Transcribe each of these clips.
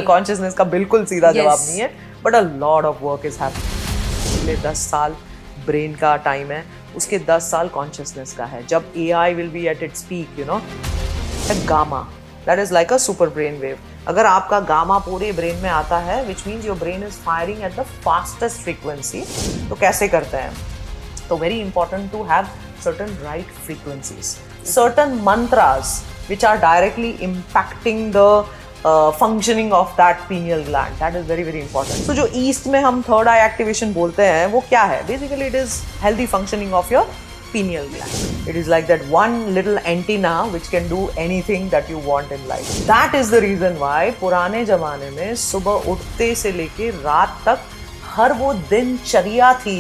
Consciousness का बिल्कुल सीधा जवाब नहीं है, but a lot of work is happening. अगले 10 साल ब्रेन का टाइम है, उसके 10 साल कॉन्शियसनेस का है। जब AI will be at its peak, you know, gamma, that is like a super brain wave. अगर आपका गामा पूरे ब्रेन में आता है, which means your brain is firing at the fastest frequency. तो कैसे करते हैं? तो very important to have certain right frequencies, certain mantras which are directly impacting the functioning of that pineal gland. That is very very important. So जो east में हम third आई activation बोलते हैं वो क्या है? Basically it is healthy functioning of your pineal gland. It is like that one little antenna which can do anything that you want in life. That is the reason why पुराने जमाने में सुबह उठते से लेके रात तक हर वो दिनचर्या थी,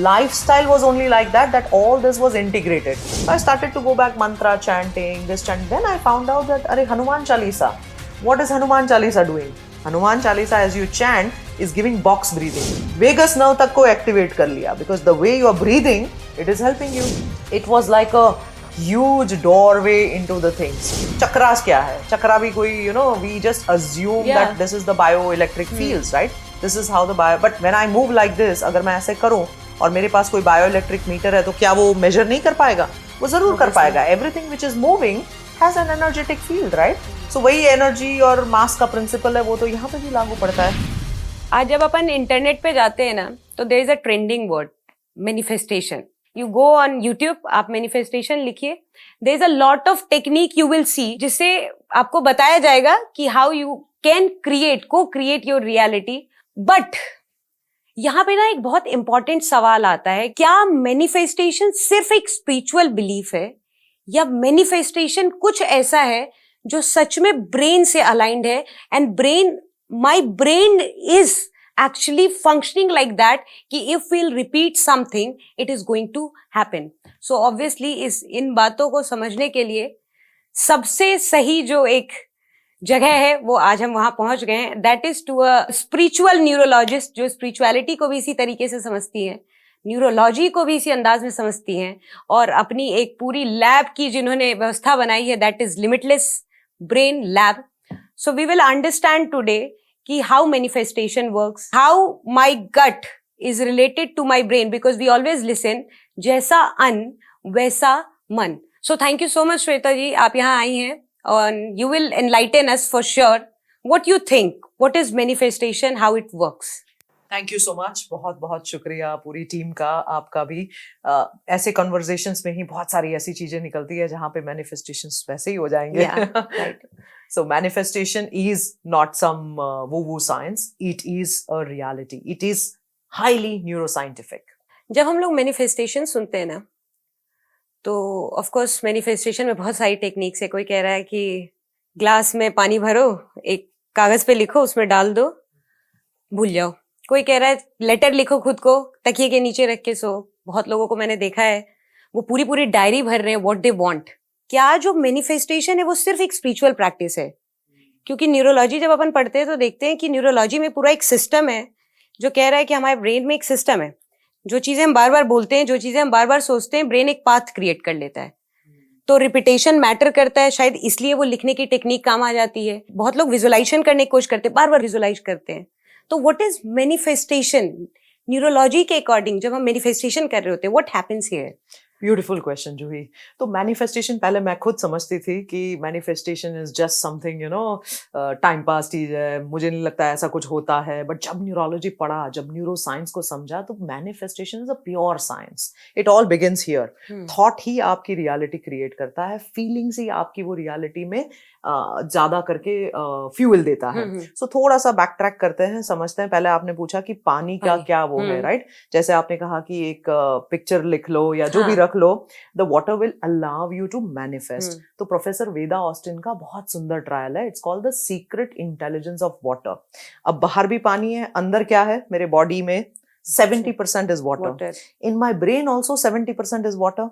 lifestyle was only like that all this was integrated. So I started to go back mantra chanting, this chanting. Then I found out that अरे Hanuman Chalisa, what is Hanuman Chalisa doing? Hanuman Chalisa as you chant is giving box breathing. Vagus nerve तक को activate कर लिया, because the way you are breathing, it is helping you. It was like a huge doorway into the things. Chakras क्या है? चक्रा भी कोई, you know, we just assume that this is the bioelectric fields, right? This is how the bio, but when I move like this, अगर मैं ऐसे करूं और मेरे पास कोई बायोइलेक्ट्रिक मीटर है तो क्या वो मेजर नहीं कर पाएगा? वो जरूर कर पाएगा। Everything which is moving has an energetic field, right? So वही एनर्जी और मास का प्रिंसिपल है, वो तो यहाँ पे भी लागू पड़ता है। आज जब अपन इंटरनेट पे जाते हैं ना, तो there is a trending word, manifestation. You go on YouTube, आप मैनिफेस्टेशन लिखिए, there is a lot of technique you will see, जिससे आपको बताया जाएगा कि how you can create your reality. But यहाँ पे ना एक बहुत इंपॉर्टेंट सवाल आता है, क्या मैनिफेस्टेशन सिर्फ एक स्पिरिचुअल बिलीफ है, या मैनिफेस्टेशन कुछ ऐसा है जो सच में ब्रेन से अलाइंड है, and my brain is actually functioning like that कि if we'll repeat something it is going to happen. So obviously इन बातों को समझने के लिए सबसे सही जो एक जगह है वो आज हम वहां पहुंच गए हैं, that is to a spiritual neurologist, जो स्पिरिचुअलिटी को भी इसी तरीके से समझती है, न्यूरोलॉजी को भी इसी अंदाज में समझती हैं, और अपनी एक पूरी लैब की जिन्होंने व्यवस्था बनाई है, that is limitless brain lab. So we will understand today कि how manifestation works, how my gut is related to my brain, because we always listen जैसा अन्न वैसा मन. So thank you so much Shweta ji, आप यहाँ आई हैं and you will enlighten us for sure. What you think? What is manifestation? How it works? Thank you so much, बहुत बहुत शुक्रिया पूरी टीम का, आपका भी। ऐसे कन्वर्सेशंस में ही बहुत सारी ऐसी चीजें निकलती है जहाँ पे मैनिफेस्टेशंस वैसे ही हो जाएंगे. Right. So manifestation is not some woo-woo science. It is a reality. It is highly neuroscientific. जब हम लोग मैनिफेस्टेशन सुनते हैं ना, तो ऑफ कोर्स मैनिफेस्टेशन में बहुत सारी टेक्निक्स है. कोई कह रहा है कि ग्लास में पानी भरो, एक कागज पे लिखो, उसमें डाल दो, भूल जाओ. कोई कह रहा है लेटर लिखो खुद को, तकिए के नीचे रख के सो. बहुत लोगों को मैंने देखा है वो पूरी पूरी डायरी भर रहे हैं व्हाट दे वांट. क्या जो मैनिफेस्टेशन है वो सिर्फ एक स्पिरिचुअल प्रैक्टिस है? क्योंकि न्यूरोलॉजी जब अपन पढ़ते हैं तो देखते हैं कि न्यूरोलॉजी में पूरा एक सिस्टम है जो कह रहा है कि हमारे ब्रेन में एक सिस्टम है, जो चीजें हम बार बार बोलते हैं, जो चीजें हम बार बार सोचते हैं, ब्रेन एक पाथ क्रिएट कर लेता है. तो रिपीटेशन मैटर करता है, शायद इसलिए वो लिखने की टेक्निक काम आ जाती है. बहुत लोग विजुअलाइजेशन करने की कोशिश करते हैं, बार बार विजुअलाइज करते हैं. तो व्हाट इज मैनिफेस्टेशन न्यूरोलॉजी के अकॉर्डिंग? जब हम मैनिफेस्टेशन कर रहे होते हैं, what happens here? Beautiful question Juhi. तो मैनिफेस्टेशन पहले मैं खुद समझती थी कि manifestation is just something, you know, time pass चीज है, मुझे नहीं लगता ऐसा कुछ होता है. बट जब न्यूरोलॉजी पढ़ा, जब न्यूरो साइंस को समझा, तो manifestation is a pure science. It all begins here. Thought ही आपकी रियलिटी क्रिएट करता है, फीलिंग्स ही आपकी वो रियलिटी में ज्यादा करके फ्यूल देता है. सो थोड़ा सा बैक ट्रैक करते हैं, समझते हैं. पहले आपने पूछा कि पानी का क्या वो है, राइट? जैसे आपने कहा कि एक पिक्चर लिख लो या जो भी रख लो, the water will allow you to manifest. तो प्रोफेसर वेदा ऑस्टिन का बहुत सुंदर ट्रायल है, it's called the secret intelligence of water. अब बाहर भी पानी है, अंदर क्या है? मेरे बॉडी में 70% is water. In my brain also 70% is water.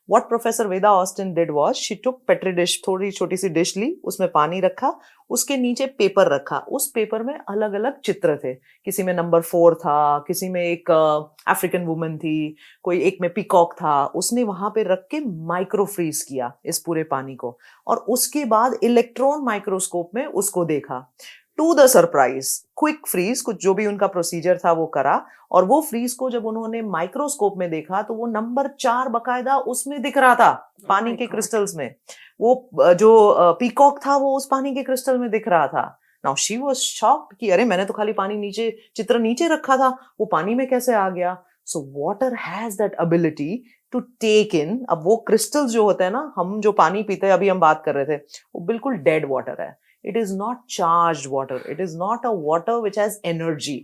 What Professor Veda Austin did was, she took petri dish, थोड़ी छोटी सी डिश ली, उसमें पानी रखा, उसके नीचे पेपर रखा. उस पेपर में अलग अलग चित्र थे. किसी में नंबर 4 था, किसी में एक अफ्रीकन वुमन थी, कोई एक में पीकॉक था. उसने वहां पे रख के माइक्रो फ्रीज किया इस पूरे पानी को, और उसके बाद इलेक्ट्रॉन माइक्रोस्कोप में उसको देखा. To the surprise quick freeze, कुछ जो भी उनका प्रोसीजर था वो करा, और वो फ्रीज को जब उन्होंने माइक्रोस्कोप में देखा तो वो नंबर 4 बकायदा उसमें दिख रहा था, पानी के क्रिस्टल्स में। वो जो पीकॉक था वो उस पानी के क्रिस्टल में दिख रहा था। नाउ शी वाज शॉक्ड कि अरे मैंने तो खाली पानी नीचे, चित्र नीचे रखा था, वो पानी में कैसे आ गया? So water has that ability to take in. अब वो क्रिस्टल्स जो होते हैं ना, हम जो पानी पीते हैं, अभी हम बात कर रहे थे, वो बिल्कुल डेड वाटर है। It is not charged water, it is not a water which has energy.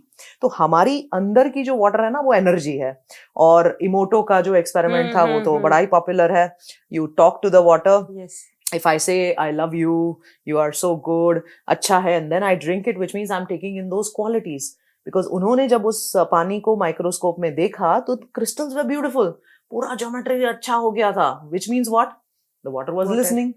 तो हमारी अंदर की जो वाटर है ना वो एनर्जी है। और इमोटो का जो एक्सपेरिमेंट था वो तो बड़ा ही पॉपुलर है। You talk to the water, if I say I love you, you are so good, अच्छा है, and then I drink it, which means I'm taking in those qualities. Because उन्होंने जब उस पानी को माइक्रोस्कोप में देखा तो crystals were beautiful, पूरा ज्योमेट्री अच्छा हो गया था, which means what? The water was listening.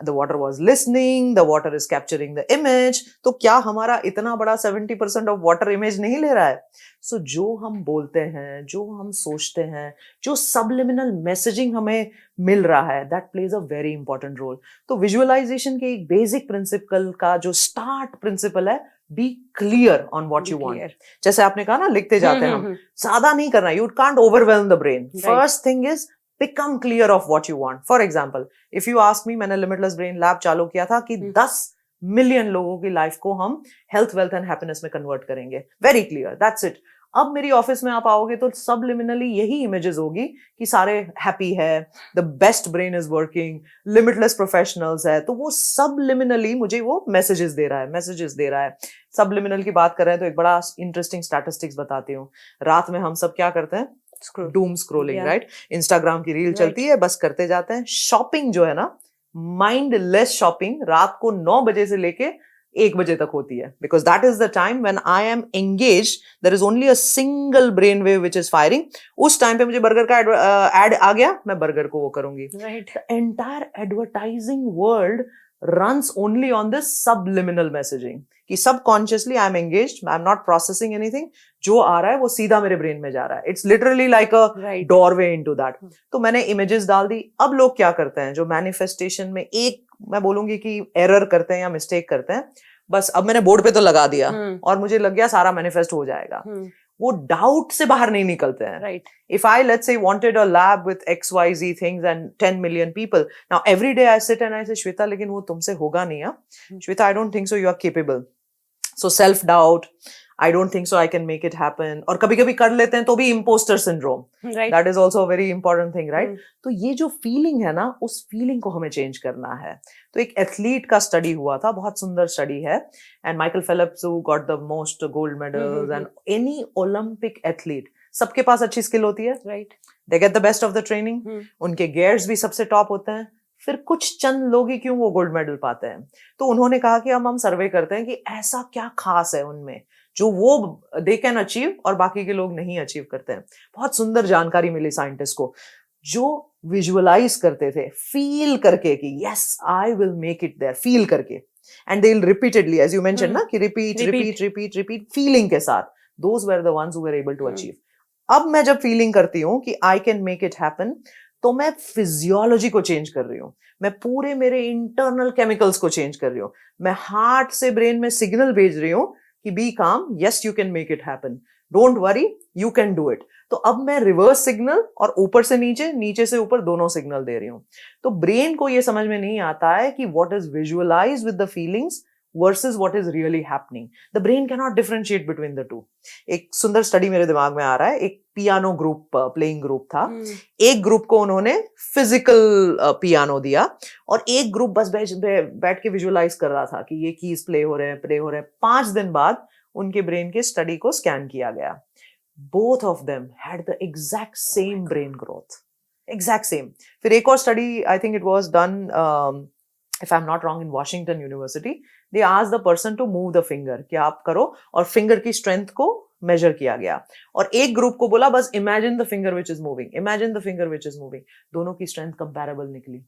The water was listening, the water is capturing the image. तो क्या हमारा इतना बड़ा 70% of water image नहीं ले रहा है? So जो हम बोलते हैं, जो हम सोचते हैं, जो subliminal messaging हमें मिल रहा है, that plays a very important role. तो visualization के एक basic principle का जो start principle है, be clear on what you want. जैसे आपने कहा ना, लिखते जाते हैं हम, ज्यादा नहीं करना, you can't overwhelm the brain. First thing is become clear of what you want. For example, if you ask me, मैंने Limitless Brain Lab चालू किया था कि 10 मिलियन लोगों की लाइफ को हम हेल्थ, वेल्थ एंड हैप्पीनेस में कन्वर्ट करेंगे। Very clear, that's it. अब मेरी ऑफिस में आप आओगे तो सबलिमिनली यही इमेजेस होगी कि सारे हैप्पी है, the best brain is working, limitless professionals है। तो वो सबलिमिनली मुझे वो मैसेजेस दे रहा है। सबलिमिनल की बात कर रहे हैं तो एक बड़ा इंटरेस्टिंग स्टैटिस्टिक्स बताती हूँ। रात में हम सब क्या करते हैं? Doom scrolling, right? इंस्टाग्राम की रील चलती है, बस करते जाते हैं। शॉपिंग जो है ना, माइंडलेस शॉपिंग, रात को 9 बजे से लेके 1 बजे तक होती है, because that is the time when I am engaged, there is only a single brain wave which is firing. उस टाइम पे मुझे बर्गर का एड आ गया, मैं बर्गर को वो करूंगी। The entire advertising world runs only on this subliminal messaging कि subconsciously I'm engaged, I'm not processing anything, जो आ रहा है वो सीधा मेरे ब्रेन में जा रहा है। It's literally like a doorway into that. तो मैंने images डाल दी। अब लोग क्या करते हैं, जो manifestation में एक, मैं बोलूंगी कि error करते हैं या mistake करते हैं, बस अब मैंने बोर्ड पे तो लगा दिया और मुझे लग गया सारा manifest हो जाएगा। वो डाउट से बाहर नहीं निकलते हैं। Right, if I let's say wanted a lab with XYZ things and 10 million people, now every day I sit and I say Shweta, लेकिन वो तुमसे होगा नहीं। Shweta, I don't think so you are capable. So self doubt, I don't think so I can make it happen. और कभी कभी कर लेते हैं तो भी imposter syndrome. Right. That is also a very important thing, right? तो ये जो feeling है ना, उस feeling को हमें change करना है। तो एक एथलीट का स्टडी हुआ था, बहुत सुंदर स्टडी है, and Michael Phelps who got the most gold medals and any Olympic athlete, सबके पास अच्छी स्किल होती है, right? They get the best of the training. उनके gears भी सबसे टॉप होते हैं, फिर कुछ चंद लोग ही क्यों वो गोल्ड मेडल पाते हैं। तो उन्होंने कहा कि हम सर्वे करते हैं कि ऐसा क्या खास है उनमें जो वो दे कैन अचीव और बाकी के लोग नहीं अचीव करते हैं। बहुत सुंदर जानकारी मिली साइंटिस्ट को, जो विजुअलाइज करते थे फील करके कि yes I will make it there, feel करके, and they will repeatedly, as you mention ना, कि रिपीट फीलिंग के साथ, those were the ones who were able to achieve. अब मैं जब फीलिंग करती हूँ कि I can make it happen, तो मैं फिजियोलॉजी को चेंज कर रही हूँ, मैं पूरे मेरे इंटरनल केमिकल्स को चेंज कर रही हूँ, मैं हार्ट से ब्रेन में सिग्नल भेज रही हूँ कि बी काम, yes you can make it happen, don't worry, you can do it. तो अब मैं रिवर्स सिग्नल और ऊपर से नीचे, नीचे से ऊपर दोनों सिग्नल दे रही हूँ। तो ब्रेन को ये समझ में नहीं आता है कि what is visualize with the feelings versus what is really happening. The brain cannot differentiate between the two. एक सुंदर स्टडी मेरे दिमाग में आ रहा है, एक पियानो ग्रुप, प्लेइंग ग्रुप था। एक ग्रुप को उन्होंने फिजिकल पियानो दिया और एक ग्रुप बस बैठ के विजुअलाइज कर रहा था कि ये कीज प्ले हो रहे हैं। 5 दिन बाद उनके ब्रेन के स्टडी को स्कैन किया गया। Both of them had the exact same brain growth. Exact same. फिर एक और study, I think it was done if I'm not wrong in Washington University, they asked the person to move the finger, कि आप करो, और finger की strength को major किया गया। और एक ग्रुप को बोला बस imagine the finger which is moving, imagine the finger which is moving। दोनों की स्ट्रेंथ कंपैरेबल निकली,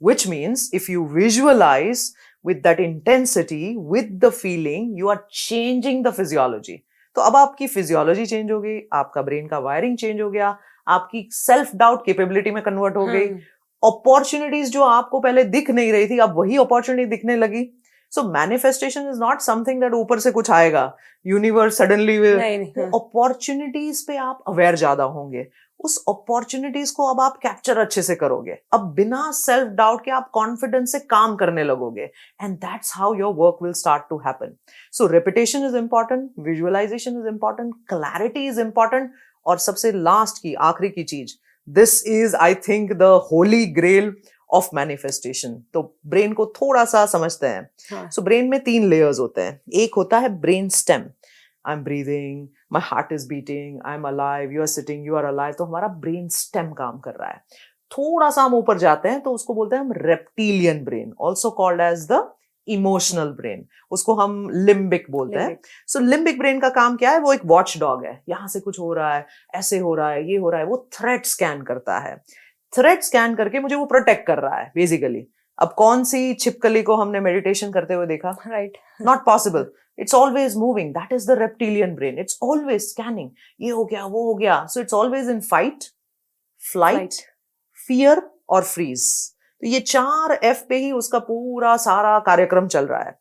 which means if you visualize with that intensity, with the feeling, you are changing the physiology। तो अब आपकी physiology change हो गई, आपका brain का वायरिंग चेंज हो गया, आपकी सेल्फ डाउट कैपेबिलिटी में कन्वर्ट हो गई, अपॉर्चुनिटीज जो आपको पहले दिख नहीं रही थी अब वही अपॉर्चुनिटी दिखने लगी। So manifestation is not something that ऊपर से कुछ आएगा, यूनिवर्स सडनली नहीं, अपॉर्चुनिटीज पे आप अवेयर ज्यादा होंगे, उस अपॉर्चुनिटीज को अब आप कैप्चर अच्छे से करोगे, अब बिना सेल्फ डाउट के आप कॉन्फिडेंस से काम करने लगोगे, and that's how your work will start to happen. So repetition is important, visualization is important, clarity is important, और सबसे लास्ट की आखिरी की चीज, this is I think the holy grail of manifestation. तो ब्रेन को थोड़ा सा समझते हैं. सो ब्रेन में 3 लेयर्स होते हैं. एक होता है brain stem, I am breathing, my heart is beating, I am alive, you are sitting, you are alive. तो हमारा ब्रेन स्टेम काम कर रहा है. थोड़ा सा हम ऊपर जाते हैं तो उसको बोलते हैं हम reptilian brain, also called as the emotional brain, उसको हम लिम्बिक बोलते हैं. सो लिम्बिक ब्रेन का काम क्या है? वो एक वॉच डॉग है. यहां से कुछ हो रहा है, ऐसे हो रहा है, ये हो रहा है, वो थ्रेट स्कैन करता है. थ्रेट स्कैन करके मुझे वो प्रोटेक्ट कर रहा है बेसिकली. अब कौन सी छिपकली को हमने मेडिटेशन करते हुए देखा? Right, not possible. It's always moving. That is the reptilian brain. It's always scanning. ये हो गया, वो हो गया. So it's always in fight, flight, fear और freeze. तो ये 4 F पे ही उसका पूरा सारा कार्यक्रम चल रहा है.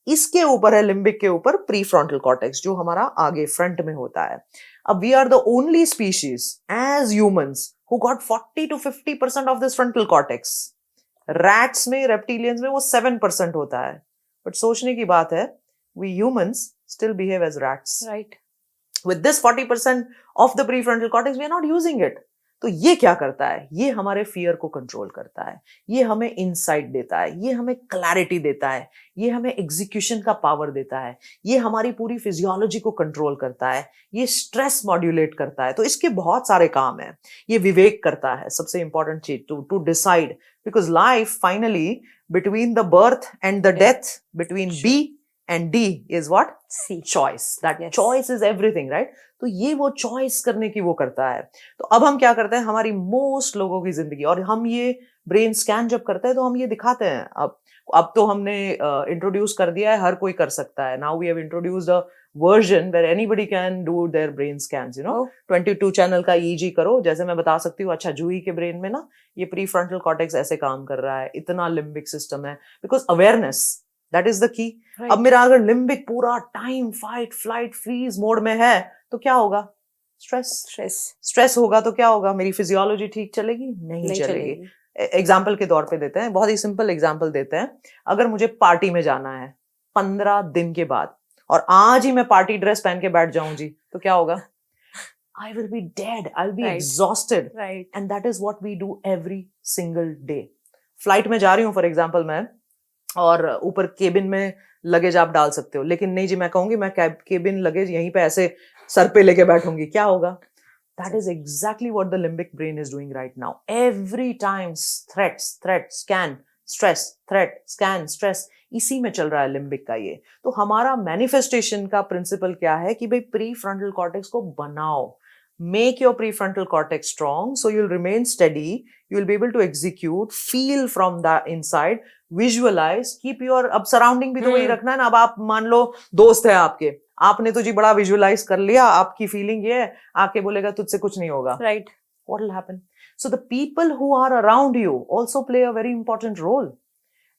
इसके ऊपर है लिम्बिक के ऊपर प्रीफ्रंटल कॉर्टेक्स, जो हमारा आगे फ्रंट में होता है. अब we are the only species as humans who got 40 to 50% of this frontal cortex. Rats में, reptilians में वो 7% होता है. But सोचने की बात है, we humans still behave as rats. Right. With this 40% of the prefrontal cortex, we are not using it. तो ये क्या करता है? ये हमारे फियर को कंट्रोल करता है, ये हमें इनसाइट देता है, ये हमें क्लैरिटी देता है, ये हमें एग्जीक्यूशन का पावर देता है, ये हमारी पूरी फिजियोलॉजी को कंट्रोल करता है, ये स्ट्रेस मॉड्यूलेट करता है. तो इसके बहुत सारे काम हैं. ये विवेक करता है, सबसे इंपॉर्टेंट चीज, to decide, because life finally between the birth and the death, between B and D is what? C. Choice. That Yes. choice is everything, right? तो ये वो choice करने की वो करता है. तो अब हम क्या करते हैं, हमारी most लोगों की जिंदगी, और हम ये ब्रेन स्कैन जब करते हैं तो हम ये दिखाते हैं. अब तो हमने इंट्रोड्यूस कर दिया है, हर कोई कर सकता है. Now we have introduced a version where anybody can do their brain scans, you know. 22 channel का EEG करो, जैसे मैं बता सकती हूँ, अच्छा जूही के ब्रेन में ना ये प्रीफ्रंटल कॉर्टेक्स ऐसे काम कर रहा है, इतना लिम्बिक सिस्टम है, because awareness, that is the key. Right. अब मेरा अगर लिम्बिक पूरा time fight flight freeze mode में है तो क्या होगा? स्ट्रेस होगा तो क्या होगा? मेरी फिजियोलॉजी ठीक चलेगी? नहीं चलेगी. एग्जाम्पल के तौर पे देते हैं, बहुत ही सिंपल एग्जाम्पल देते हैं. अगर मुझे पार्टी में जाना है 15 दिन के बाद, और आज ही मैं पार्टी ड्रेस पहन के बैठ जाऊं जी, तो क्या होगा? I will be dead. I'll be exhausted. Right. And that is what we do every single day. Flight में जा रही हूँ फॉर एग्जाम्पल मैं, और ऊपर केबिन में लगेज आप डाल सकते हो, लेकिन नहीं जी, मैं कहूंगी मैं केबिन लगेज यहीं पे ऐसे सर पे लेके बैठूंगी, क्या होगा? That is exactly what the limbic brain is doing right now. Every time threat, scan, stress, threat, scan, stress, इसी में चल रहा है लिम्बिक का ये. तो हमारा मैनिफेस्टेशन का प्रिंसिपल क्या है कि भाई प्री फ्रंटल कॉर्टेक्स को बनाओ. Make your prefrontal cortex strong so you'll remain steady, you'll be able to execute, feel from the inside, visualize, keep your, अब surrounding भी तो वही रखना है ना. अब आप मान लो दोस्त है आपके, आपने तो जी बड़ा विजुअलाइज कर लिया, आपकी फीलिंग ये है, आके बोलेगा तुझसे कुछ नहीं होगा. Right. What will happen? So the people who are around you also play a very important role.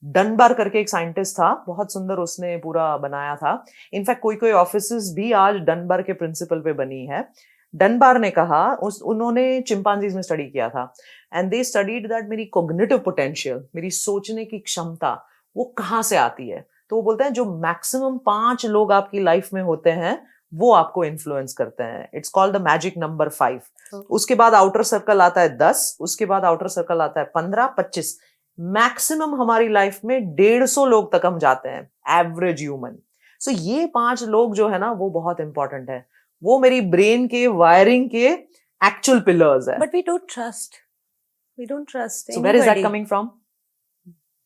डनबार करके एक साइंटिस्ट था, बहुत सुंदर उसने पूरा बनाया था. इनफैक्ट कोई ऑफिसेस भी आज डनबार के प्रिंसिपल पे बनी है. डनबार ने कहा, उन्होंने चिंपांजीज में स्टडी किया था, एंड दे स्टडीड दैट मेरी कोग्निटिव पोटेंशियल, मेरी सोचने की क्षमता, वो कहाँ से आती है. तो वो बोलते हैं जो मैक्सिमम 5 लोग आपकी लाइफ में होते हैं वो आपको इन्फ्लुएंस करते हैं. It's called the magic number 5. उसके बाद आउटर सर्कल आता है 10, उसके बाद आउटर सर्कल आता है 15, 25. मैक्सिमम हमारी लाइफ में 150 लोग तक हम जाते हैं, एवरेज ह्यूमन. सो ये 5 लोग जो है ना वो बहुत इंपॉर्टेंट है. वो मेरी ब्रेन के वायरिंग के एक्चुअल पिलर्स है. But we don't trust. We don't trust So where is that anybody. coming from?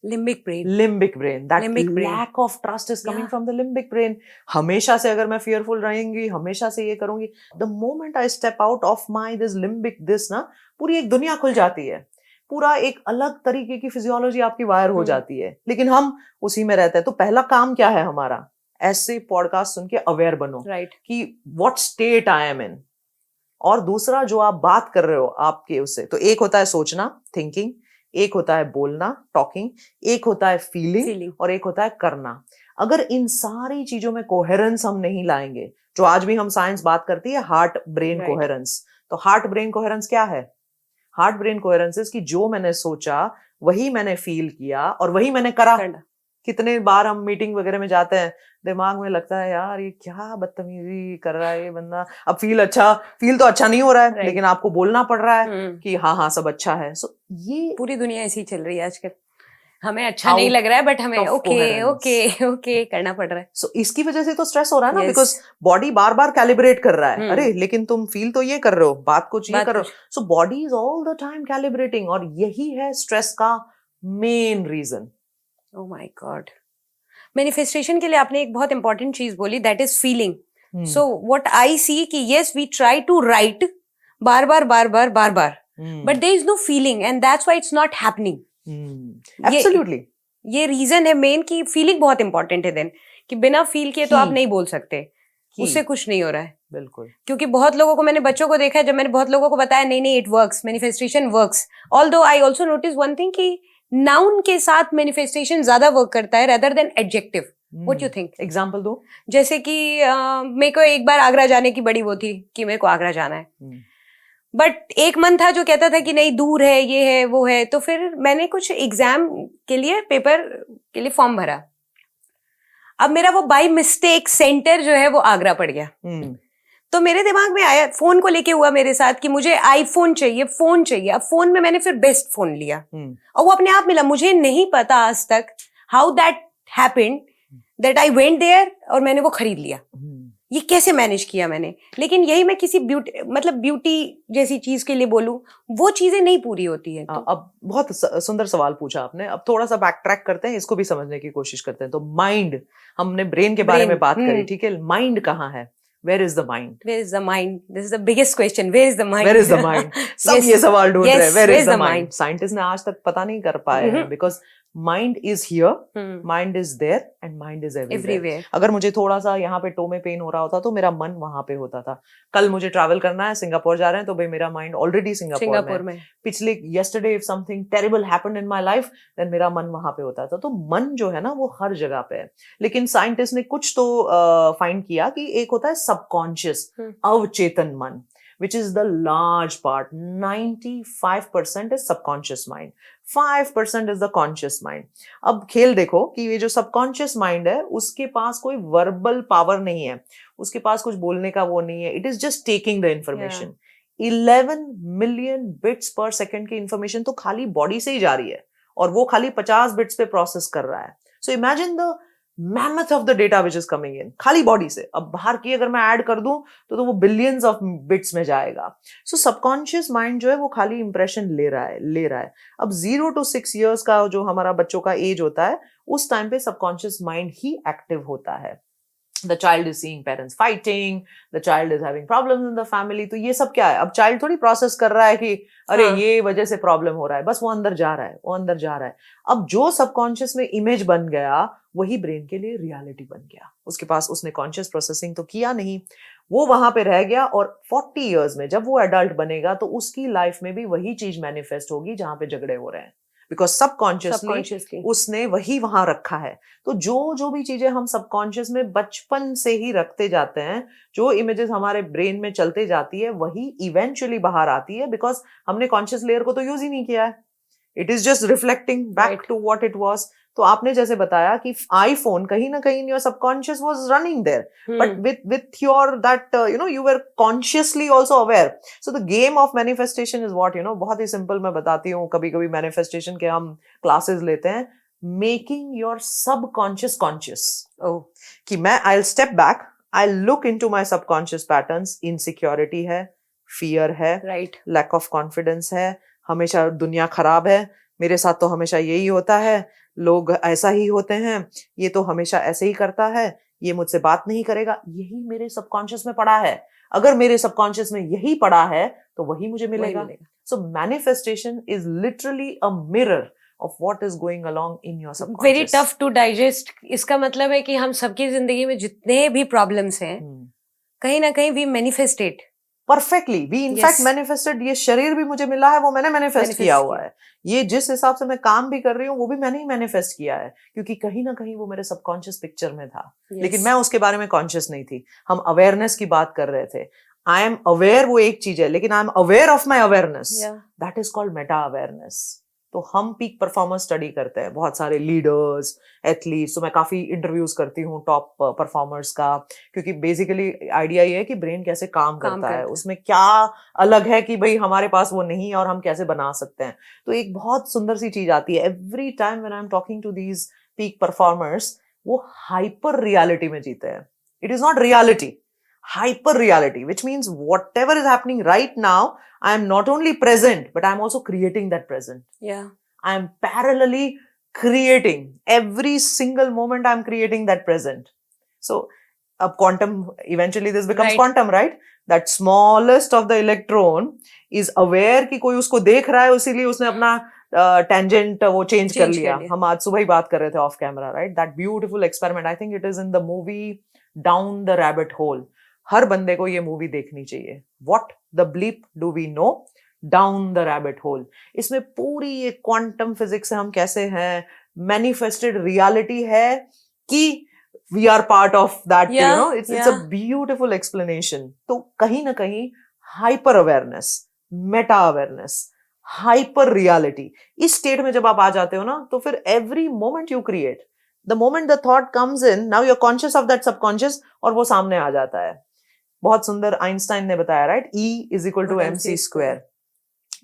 Limbic brain. Limbic brain. That Limbic brain. lack of trust is coming Yeah. from the limbic brain. हमेशा से अगर मैं fearful रहेंगी, हमेशा से ये करूंगी, the moment I step out of my this limbic this ना, पूरी एक दुनिया खुल जाती है. पूरा एक अलग तरीके की फिजियोलॉजी आपकी वायर हो जाती है, लेकिन हम उसी में रहते हैं. तो पहला काम क्या है हमारा? ऐसे पॉडकास्ट सुन के अवेयर बनो, Right. कि व्हाट स्टेट आई एम इन. और दूसरा जो आप बात कर रहे हो आपके उससे, तो एक होता है सोचना, थिंकिंग, एक होता है बोलना, टॉकिंग, एक होता है फीलिंग, और एक होता है करना। अगर इन सारी चीजों में कोहेरेंस हम नहीं लाएंगे, जो आज भी हम साइंस बात करती है हार्ट ब्रेन कोहेरेंस, तो हार्ट ब्रेन कोहेरेंस क्या है? हार्ट ब्रेन कोहेरेंस इज कि जो मैंने सोचा वही मैंने फील किया और वही मैंने करा। कितने बार हम मीटिंग वगैरह में जाते हैं, दिमाग में लगता है यार ये क्या बदतमीजी कर रहा है ये बंदा, अब फील तो अच्छा नहीं हो रहा है, लेकिन आपको बोलना पड़ रहा है कि हाँ हाँ सब अच्छा है। सो ये पूरी दुनिया ऐसी चल रही है आजकल, हमें अच्छा नहीं लग रहा है बट हमें ओके ओके ओके करना पड़ रहा है। सो इसकी वजह से तो स्ट्रेस हो रहा है ना, because body bar bar calibrate कर रहा है। अरे लेकिन तुम फील तो ये कर रहे हो, बात कुछ ये कर रहे हो। So body is all the time calibrating, और यही है स्ट्रेस का main reason. Oh my god, manifestation के लिए आपने एक बहुत इंपॉर्टेंट चीज बोली, that is feeling. So what I see कि yes we try to write बार बार but there is no feeling and that's why it's not happening. Absolutely ये रीजन है मेन कि फीलिंग बहुत इंपॉर्टेंट है देन, कि बिना फील किए तो आप नहीं बोल सकते, उससे कुछ नहीं हो रहा है। बिल्कुल, क्योंकि बहुत लोगों को, मैंने बच्चों को देखा है, जब मैंने बहुत लोगों को बताया नहीं it works, manifestation works, although I also notice one thing कि नाउन के साथ मैनिफेस्टेशन ज्यादा वर्क करता है rather than adjective. What you think? Example दो। जैसे कि मेरे को एक बार आगरा जाने की बड़ी वो थी कि मेरे को आगरा जाना है, बट एक मन था जो कहता था कि नहीं दूर है, ये है वो है। तो फिर मैंने कुछ एग्जाम के लिए, पेपर के लिए फॉर्म भरा। अब मेरा वो बाय मिस्टेक सेंटर जो है वो आगरा पड़ गया। तो मेरे दिमाग में आया, फोन को लेके हुआ मेरे साथ कि मुझे आईफोन चाहिए, फोन चाहिए। अब फोन में मैंने फिर बेस्ट फोन लिया और वो अपने आप मिला। मुझे नहीं पता आज तक how that happened that I went there और मैंने वो खरीद लिया। ये कैसे मैनेज किया मैंने? लेकिन यही मैं किसी ब्यूटी जैसी चीज के लिए बोलूं, वो चीजें नहीं पूरी होती है। तो अब बहुत सुंदर सवाल पूछा आपने। अब थोड़ा सा बैक ट्रैक करते हैं, इसको भी समझने की कोशिश करते हैं। तो माइंड, हमने ब्रेन के बारे में बात करी, ठीक है। माइंड कहाँ है? Where is the mind? Where is the mind? This is the biggest question. Where is the mind? Where is the mind? सब Yes. ये सवाल ढूंढ रहे हैं, where is the mind? mind? Scientists ने आज तक पता नहीं कर पाए हैं, because mind is here, mind is there, and mind is everywhere. अगर मुझे थोड़ा सा यहाँ पे टो में पेन हो रहा होता तो मेरा मन वहां पे होता था। कल मुझे ट्रैवल करना है, सिंगापुर जा रहे हैं, तो भाई मेरा माइंड ऑलरेडी सिंगापुर में। पिछले yesterday if something terrible happened in my life, then मेरा मन वहां पे होता था। तो मन जो है ना वो हर जगह पे है। लेकिन साइंटिस्ट ने कुछ तो फाइंड किया कि एक होता है सबकॉन्शियस, अवचेतन मन, which is the large part. 95% is subconscious mind, 5% is the conscious mind. अब खेल देखो कि ये जो सबकॉन्शियस माइंड है उसके पास कोई वर्बल पावर नहीं है, उसके पास कुछ बोलने का वो नहीं है। It is just taking the information. 11 million bits पर सेकेंड की इंफॉर्मेशन तो खाली बॉडी से ही जा रही है, और वो खाली 50 बिट्स पे प्रोसेस कर रहा है। So imagine the mammoth of the data which is coming in खाली बॉडी से। अब बाहर की अगर मैं ऐड कर दूं तो वो बिलियंस ऑफ बिट्स में जाएगा। सो सबकॉन्शियस माइंड जो है वो खाली इंप्रेशन ले रहा है। अब 0 to 6 years का जो हमारा बच्चों का एज होता है, उस टाइम पे सबकॉन्शियस माइंड ही एक्टिव होता है। The child is seeing parents fighting, the child is having problems in the family। तो ये सब क्या है? अब चाइल्ड थोड़ी प्रोसेस कर रहा है कि अरे ये वजह से प्रॉब्लम हो रहा है, बस वो अंदर जा रहा है। अब जो सबकॉन्शियस में इमेज बन गया वही ब्रेन के लिए रियलिटी बन गया। उसके पास, उसने कॉन्शियस प्रोसेसिंग तो किया नहीं, वो वहां पे रह गया। और 40 years में जब वो एडल्ट बनेगा तो उसकी लाइफ में भी वही चीज मैनिफेस्ट होगी जहां पे झगड़े हो रहे हैं, बिकॉज सबकॉन्शियसली उसने वही वहां रखा है। तो जो भी चीजें हम सबकॉन्शियस में बचपन से ही रखते जाते हैं, जो इमेजेस हमारे ब्रेन में चलते जाती है, वही इवेंचुअली बाहर आती है, बिकॉज हमने कॉन्शियस लेयर को तो यूज ही नहीं किया है। It is just reflecting back to what it was. तो आपने जैसे बताया कि आईफोन कहीं ना कहीं your subconscious was running there, but with your that you were consciously also aware. So the game of manifestation is what, बहुत ही सिंपल मैं बताती हूँ। कभी कभी मैनिफेस्टेशन के हम क्लासेस लेते हैं, मेकिंग योर सबकॉन्शियस कॉन्शियस। कि मैं I will step back, I will look into my subconscious patterns. Insecurity है, फियर है, लैक ऑफ कॉन्फिडेंस है, हमेशा दुनिया खराब है, मेरे साथ तो हमेशा यही होता है, लोग ऐसा ही होते हैं, ये तो हमेशा ऐसे ही करता है, ये मुझसे बात नहीं करेगा। यही मेरे सबकॉन्शियस में पड़ा है। अगर मेरे सबकॉन्शियस में यही पड़ा है तो वही मुझे मिलेगा। So manifestation is literally a mirror of what is going along in your subconscious. Very tough to digest. इसका मतलब है कि हम सबकी जिंदगी में जितने भी प्रॉब्लम्स हैं, कहीं ना कहीं we manifest it. Perfectly we in fact manifested, ये शरीर भी मुझे मिला है वो मैंने मैनिफेस्ट किया हुआ है, ये जिस हिसाब से मैं काम भी कर रही हूँ वो भी मैंने ही मैनिफेस्ट किया है, क्योंकि कहीं ना कहीं वो मेरे सबकॉन्शियस पिक्चर में था, लेकिन मैं उसके बारे में कॉन्शियस नहीं थी। हम अवेयरनेस की बात कर रहे थे, आई एम अवेयर वो एक चीज है, लेकिन I am aware of my awareness, that is called Meta awareness. तो हम पीक परफॉर्मेंस स्टडी करते हैं, बहुत सारे लीडर्स, एथलीट्स, तो मैं काफी इंटरव्यूज करती हूँ टॉप परफॉर्मर्स का, क्योंकि बेसिकली आइडिया ये है कि ब्रेन कैसे काम करता है, उसमें क्या अलग है कि भाई हमारे पास वो नहीं है और हम कैसे बना सकते हैं। तो एक बहुत सुंदर सी चीज आती है, every time when I am talking to these peak performers, वो हाइपर रियलिटी में जीते हैं। It is not reality, hyper reality, which means whatever is happening right now, I am not only present, but I am also creating that present. Yeah. I am parallelly creating every single moment. I am creating that present. So, quantum, eventually this becomes quantum, right? That smallest of the electron is aware कि कोई उसको देख रहा है, इसीलिए उसने अपना tangent वो change कर लिया। हम आज सुबह ही बात कर रहे थे off camera, right? That beautiful experiment, I think it is in the movie Down the Rabbit Hole. हर बंदे को ये मूवी देखनी चाहिए। What the bleep do we know? Down the Rabbit Hole. इसमें पूरी ये क्वांटम फिजिक्स से हम कैसे हैं, मैनिफेस्टेड रियलिटी है कि we are part of that, you know, it's a beautiful explanation. तो कहीं ना कहीं hyper awareness, meta awareness, hyper reality, इस स्टेट में जब आप आ जाते हो ना, तो फिर every moment you create, the moment the thought comes in, now you are conscious of that subconscious, और वो सामने आ जाता है। बहुत सुंदर आइंस्टाइन ने बताया, right, E is equal to MC square.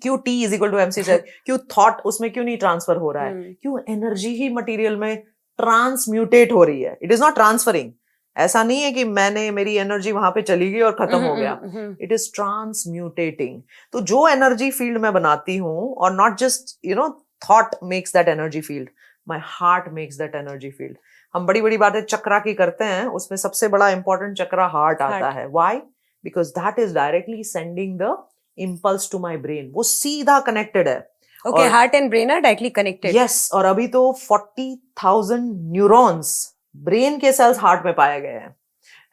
क्यों T is equal to MC square? क्यों थॉट उसमें क्यों नहीं ट्रांसफर हो रहा है? क्यों एनर्जी ही मटेरियल में ट्रांसम्यूटेट हो रही है, इट इज नॉट ट्रांसफरिंग। ऐसा नहीं है कि मैंने मेरी एनर्जी वहां पे चली गई और खत्म हो गया, इट इज ट्रांसम्यूटेटिंग। तो जो एनर्जी फील्ड मैं बनाती हूँ, और not just you know thought makes that energy field, my heart makes that energy field. हम बड़ी बड़ी बातें चक्रा की करते हैं, उसमें सबसे बड़ा इंपॉर्टेंट चक्रा हार्ट आता है। Why? Because that is directly sending the impulse to my brain, वो सीधा कनेक्टेड है। Okay, heart and brain are directly connected. Yes, और अभी तो 40,000 न्यूरॉन्स ब्रेन के सेल्स हार्ट में पाए गए हैं।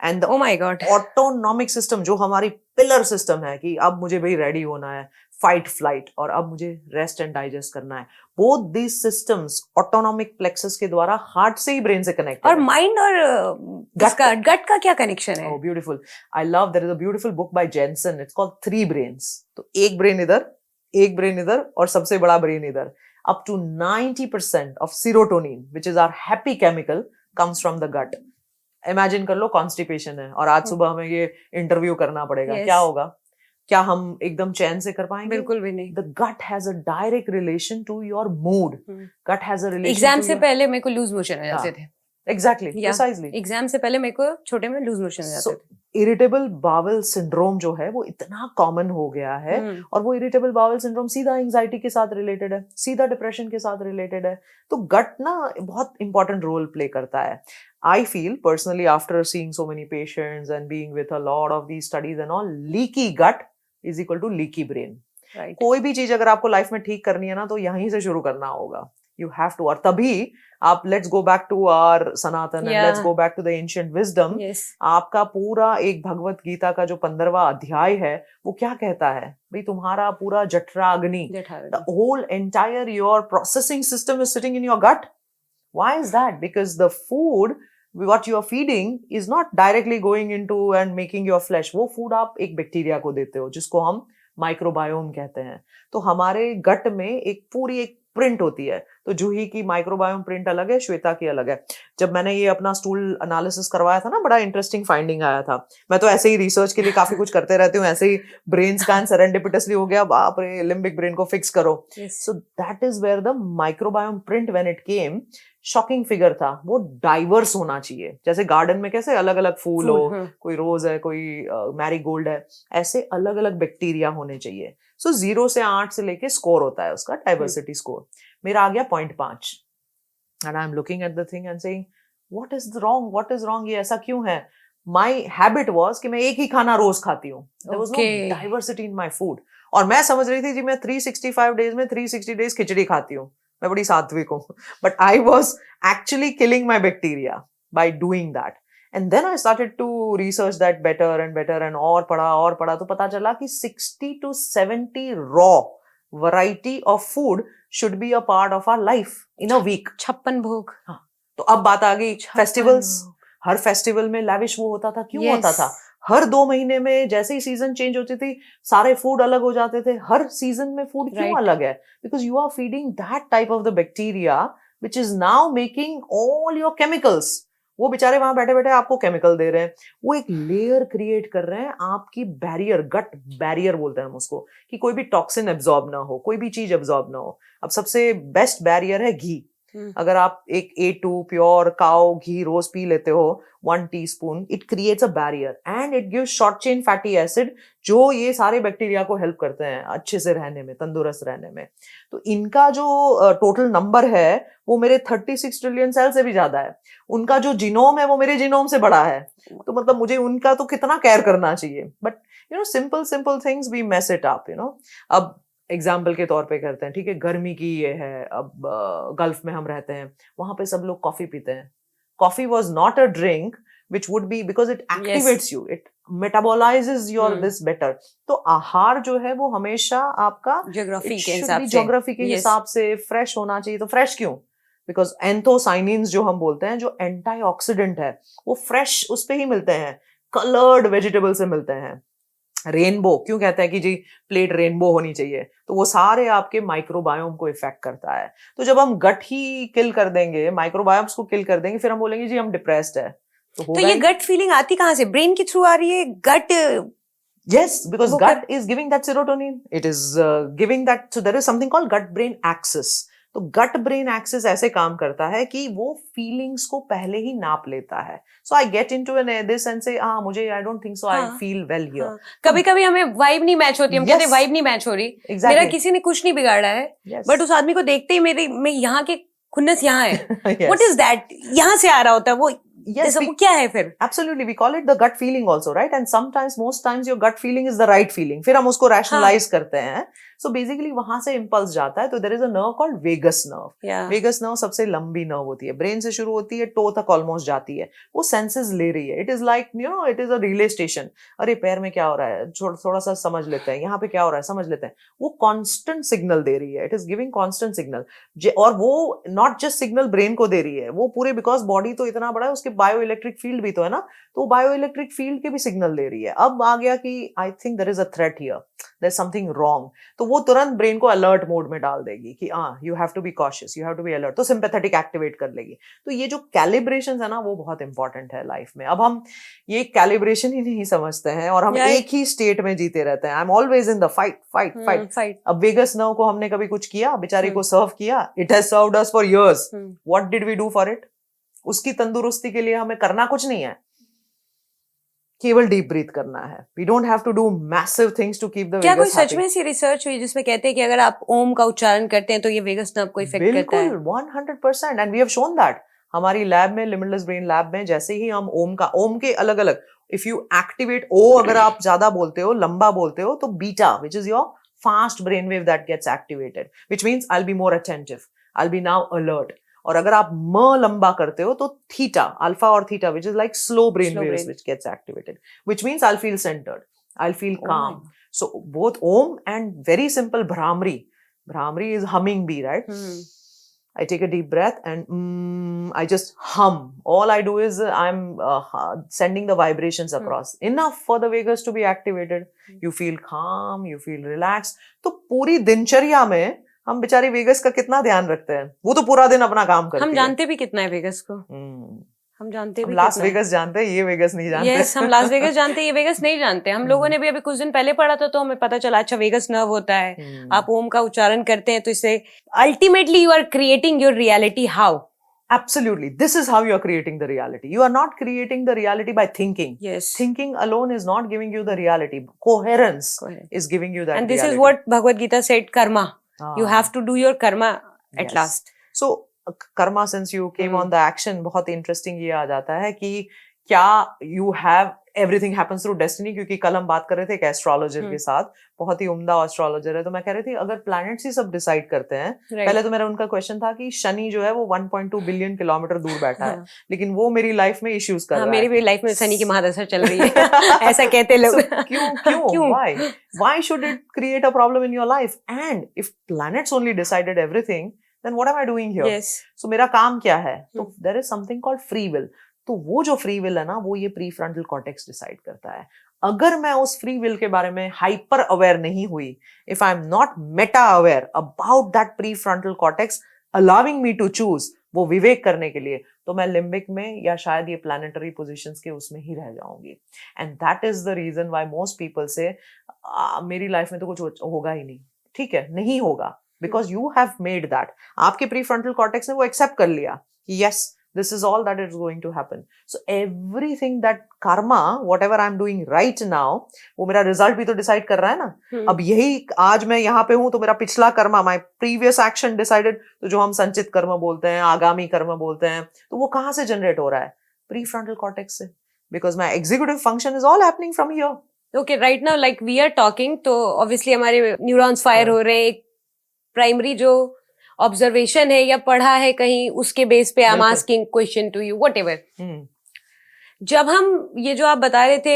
And oh my god, autonomic system, जो हमारी पिलर सिस्टम है कि अब मुझे भाई रेडी होना है, फाइट फ्लाइट, और अब मुझे रेस्ट एंड डाइजेस्ट करना है, both these systems autonomic plexus के द्वारा हार्ट से ही ब्रेन से कनेक्ट। और माइंड और गट का क्या कनेक्शन है? Oh, beautiful. I love, there is a beautiful book by Jensen, it's called Three Brains. तो एक ब्रेन इधर, एक ब्रेन इधर, और सबसे बड़ा ब्रेन इधर। Up to 90% of serotonin, which is our happy chemical, comes from the gut. Imagine कर लो कॉन्स्टिपेशन है और आज सुबह हमें ये इंटरव्यू करना पड़ेगा, क्या होगा? क्या हम एकदम चैन से कर पाएंगे? बिल्कुल भी नहीं। The gut has a direct relation to your mood. Gut has a relation. Exam से पहले मेरे को लूज मोशन हो जाते थे। Exactly, precisely. एग्जाम से पहले मेरे को छोटे में लूज मोशन हो जाते थे। इरिटेबल बावल सिंड्रोम जो है वो इतना कॉमन हो गया है, और वो इरिटेबल बावल सिंड्रोम सीधा एंजाइटी के साथ रिलेटेड है, सीधा डिप्रेशन के साथ रिलेटेड है। तो गट ना बहुत इंपॉर्टेंट रोल प्ले करता है। I feel personally, after seeing so many patients and being with a lot of these studies and all, leaky gut is equal to leaky brain. कोई भी चीज अगर आपको लाइफ में ठीक करनी है ना, तो यहीं से शुरू करना होगा। You have to, और तभी आप let's go back to our Sanatan and let's go back to the ancient wisdom. आपका पूरा एक भगवत गीता का जो 15वां अध्याय है, वो क्या कहता है भाई? तुम्हारा पूरा जठराग्नि, the whole entire your processing system is sitting in your gut. Why is that? Because the food what you are feeding is not directly going into and making your flesh. वो food आप एक bacteria को देते हो, जिसको हम microbiome कहते हैं। तो हमारे गट में एक पूरी एक प्रिंट होती है। तो जूही की माइक्रोबायोम प्रिंट अलग है, श्वेता की अलग है। जब मैंने ये अपना स्टूल एनालिसिस करवाया था ना, बड़ा इंटरेस्टिंग फाइंडिंग आया था। मैं तो ऐसे ही रिसर्च के लिए काफी कुछ करते रहती हूँ, ऐसे ही ब्रेन स्कैन सेरेंडिपिटसली हो गया, बाप रे, लिम्बिक ब्रेन को फिक्स करो। So that is where the microbiome print when it came, shocking figure था। वो डाइवर्स होना चाहिए, जैसे गार्डन में कैसे अलग अलग फूल हो, कोई रोज है, कोई मैरीगोल्ड है, ऐसे अलग अलग बैक्टीरिया होने चाहिए। सो 0 से 8 से लेके स्कोर होता है उसका, डाइवर्सिटी स्कोर। मेरा आ गया 0.5, and I am looking at the thing and saying what is wrong, what is wrong, ये ऐसा क्यों है? माई हैबिट वॉज कि मैं एक ही खाना रोज खाती हूँ, there was no diversity in my food. और मैं समझ रही थी जी मैं 365 डेज में 360 डेज खिचड़ी खाती हूँ, मैं बड़ी सात्विक हूँ, but I was actually killing my bacteria by doing that. And then I started to research that better and better, and और पढ़ा तो पता चला कि 60 to 70 raw variety of food should be a part of our life in a week. 56 भोग. हाँ, तो अब बात आ गई फेस्टिवल्स. हर फेस्टिवल में lavish वो होता था. क्यों होता था? हर 2 महीने में जैसे ही सीजन चेंज होती थी, सारे फूड अलग हो जाते थे. हर सीजन में फूड क्यों अलग है? Because you are feeding that type of the bacteria which is now making all your chemicals. वो बेचारे वहां बैठे बैठे आपको केमिकल दे रहे हैं. वो एक लेयर क्रिएट कर रहे हैं आपकी बैरियर, गट बैरियर बोलते हैं हम उसको, कि कोई भी टॉक्सिन एब्जॉर्ब ना हो, कोई भी चीज एब्जॉर्ब ना हो. अब सबसे बेस्ट बैरियर है घी. अगर आप एक A2 प्योर काउ घी रोज पी लेते हो 1 teaspoon, it creates a barrier and it gives short chain fatty acid, जो ये सारे बैक्टीरिया को हेल्प करते हैं अच्छे से रहने में, तंदुरुस्त रहने में. तो इनका जो टोटल नंबर है वो मेरे 36 ट्रिलियन सेल से भी ज्यादा है. उनका जो जीनोम है वो मेरे जीनोम से बड़ा है. तो मतलब मुझे उनका तो कितना केयर करना चाहिए. But simple things we mess it up. अब एग्जाम्पल के तौर पे करते हैं, ठीक है, गर्मी की ये है. अब गल्फ में हम रहते हैं, वहां पे सब लोग कॉफी पीते हैं. Coffee was not a drink which would be, because it activates you, it metabolises your this better. तो आहार जो है वो हमेशा आपका ज्योग्राफी के हिसाब से फ्रेश होना चाहिए. तो फ्रेश क्यों? बिकॉज एंथोसाइनिन्स जो हम बोलते हैं, जो एंटीऑक्सीडेंट है, वो फ्रेश उस पे ही मिलते हैं, कलर्ड वेजिटेबल से मिलते हैं. रेनबो क्यों कहते हैं कि जी प्लेट रेनबो होनी चाहिए? तो वो सारे आपके माइक्रोबायोम को इफेक्ट करता है. तो जब हम गट ही किल कर देंगे, माइक्रोबायोम्स को किल कर देंगे, फिर हम बोलेंगे जी हम डिप्रेस्ड है. तो ये गट फीलिंग आती कहाँ से? ब्रेन के थ्रू आ रही है? गट, yes, because gut is giving that serotonin, it is giving that, so there is something called gut brain axis. तो गट ब्रेन एक्सिस ऐसे काम करता है कि वो फीलिंग्स को पहले ही नाप लेता है. So I get into this and से मुझे I don't think so, I feel well here. कभी कभी हमें वाइब नहीं मैच होती, हम कहते हैं वाइब नहीं मैच हो रही. मेरा किसी ने कुछ नहीं बिगाड़ा है, बट उस आदमी को देखते ही मैं यहाँ के खुन्नस यहाँ है. What is that? यहाँ से आ रहा होता है वो. Yes, वो क्या है फिर? Absolutely, we call it the gut feeling also, right? And sometimes, most times, your gut feeling is the right feeling. फिर हम उसको rationalize करते हैं. So basically वहां से impulse जाता है. तो there is a nerve called vagus nerve. Vagus nerve सबसे लंबी nerve होती है. Brain से शुरू होती है, toe तक almost जाती है. वो senses ले रही है. It is like, it is a relay station. अरे पैर में क्या हो रहा है? थोड़ा सा समझ लेते हैं. यहाँ पे क्या हो रहा है? समझ लेते हैं. वो constant signal दे रही है. It is giving constant signal. और वो not just signal brain को दे रही है. वो पूरे, because body तो इतना बड़ा है, उसके बायोइलेक्ट्रिक फील्ड भी तो है ना, तो बायोइलेक्ट्रिक फील्ड के भी सिग्नल दे रही है. अब आ गया कि I think there is a threat here, there is something wrong, तो वो तुरंत ब्रेन को अलर्ट मोड में डाल देगी कि you have to be cautious, you have to be alert. तो सिंपैथेटिक एक्टिवेट कर लेगी. तो ये जो कैलिब्रेशन है ना, वो बहुत इंपॉर्टेंट है लाइफ में. अब हम ये कैलिब्रेशन ही नहीं समझते हैं और हम एक ही स्टेट में जीते रहते हैं. I am always in the fight fight fight. अब वेगस नर्व को हमने कभी कुछ किया, बेचारी को सर्व किया, it has served us for years. What did we do for it? उसकी तंदुरुस्ती के लिए हमें करना कुछ नहीं है, केवल डीप ब्रीथ करना है. We don't have to do massive things to keep the vagus. क्या कोई सच में ऐसी रिसर्च हुई जिसमें कहते हैं कि अगर आप ओम का उच्चारण करते हैं तो ये वेगस नर्व को इफेक्ट करता है? बिल्कुल 100%. And we have shown that. हमारी लैब में, लिमिटलेस ब्रेन लैब में, जैसे ही हम ओम के अलग अलग, इफ यू एक्टिवेट ओ, अगर आप ज्यादा बोलते हो, लंबा बोलते हो, तो beta, which is your fast brain wave, that gets activated, which means I will be more attentive, I will be now alert. और अगर आप म लंबा करते हो तो थीटा, अल्फा और theta, which is like slow brain waves which gets activated, which means I'll feel centered, I'll feel calm. So both Om and very simple Bhramri. Bhramri is humming bee, right? I take a deep breath and I just hum. All I do is I'm sending the vibrations across. Enough for the vagus to be activated. You feel calm, you feel relaxed. तो पूरी दिनचर्या में हम बेचारी vagus का कितना ध्यान रखते हैं. वो तो पूरा दिन अपना काम करती है. हम जानते भी कितना है वेगस को. हम जानते भी लास वेगस जानते हैं, ये वेगस नहीं जानते. यस, हम लास वेगस जानते हैं, ये वेगस नहीं जानते. हम लोगों ने भी अभी कुछ दिन पहले पढ़ा था तो हमें पता चला, अच्छा वेगस नर्व होता है. आप ओम का उच्चारण करते हैं तो इससे ultimately you are creating your reality. How? Absolutely. This is how you are creating the reality. You are not creating the reality by thinking. Yes. Thinking alone is not giving you the reality. Coherence is giving you that and this reality. is what Bhagavad Gita said, karma. You have to do your karma at last. So, karma, since you came on the action, बहुत interesting ये आ जाता है कि क्या you have everything happens through destiny, क्योंकि कल हम बात कर रहे थे एक एस्ट्रोलॉजर के साथ, बहुत ही उम्दा एस्ट्रोलॉजर है, तो मैं कह रही थी अगर प्लैनेट्स ही सब डिसाइड करते हैं, पहले तो मेरा उनका क्वेश्चन था कि शनि जो है वो 1.2 बिलियन किलोमीटर दूर बैठा है, लेकिन वो मेरी लाइफ में इश्यूज कर रहा है। मेरी भी लाइफ में शनि की महादशा चल रही है ऐसा कहते लोग। क्यों why should it create a problem in your life? And if planets only decided everything, then what am I doing here? So मेरा काम क्या है? तो there is something called free will. तो वो जो फ्री विल है ना, वो ये प्री फ्रंटल कॉर्टेक्स डिसाइड करता है। अगर मैं उस फ्री विल के बारे में हाइपर अवेयर नहीं हुई, if I am not meta aware about that prefrontal cortex allowing me to choose, वो विवेक करने के लिए, तो मैं लिम्बिक में या शायद ये प्लैनेटरी पोजीशंस के उसमें ही रह जाऊंगी। And that is the reason why most people से मेरी लाइफ में तो कुछ होगा ही नहीं। ठीक है, नहीं होगा, because you have made that, आपके प्री फ्रंटल कॉर्टेक्स ने वो एक्सेप्ट कर लिया कि yes, this is all that is going to happen. So everything that karma, whatever I'm doing right now, वो मेरा result भी तो decide कर रहा है ना। अब यही आज मैं यहाँ पे हूँ तो मेरा पिछला Karma, my previous action decided, तो जो हम संचित कर्म बोलते हैं, आगामी कर्म बोलते हैं, तो वो कहाँ से generate हो रहा है? Prefrontal cortex से, because my executive function is all happening from here. Okay, right now like we are talking, तो obviously हमारे neurons fire हो रहे हैं, एक primary जो ऑब्जर्वेशन है या पढ़ा है कहीं, उसके बेस पे I am asking question to you, whatever. जब हम ये जो आप बता रहे थे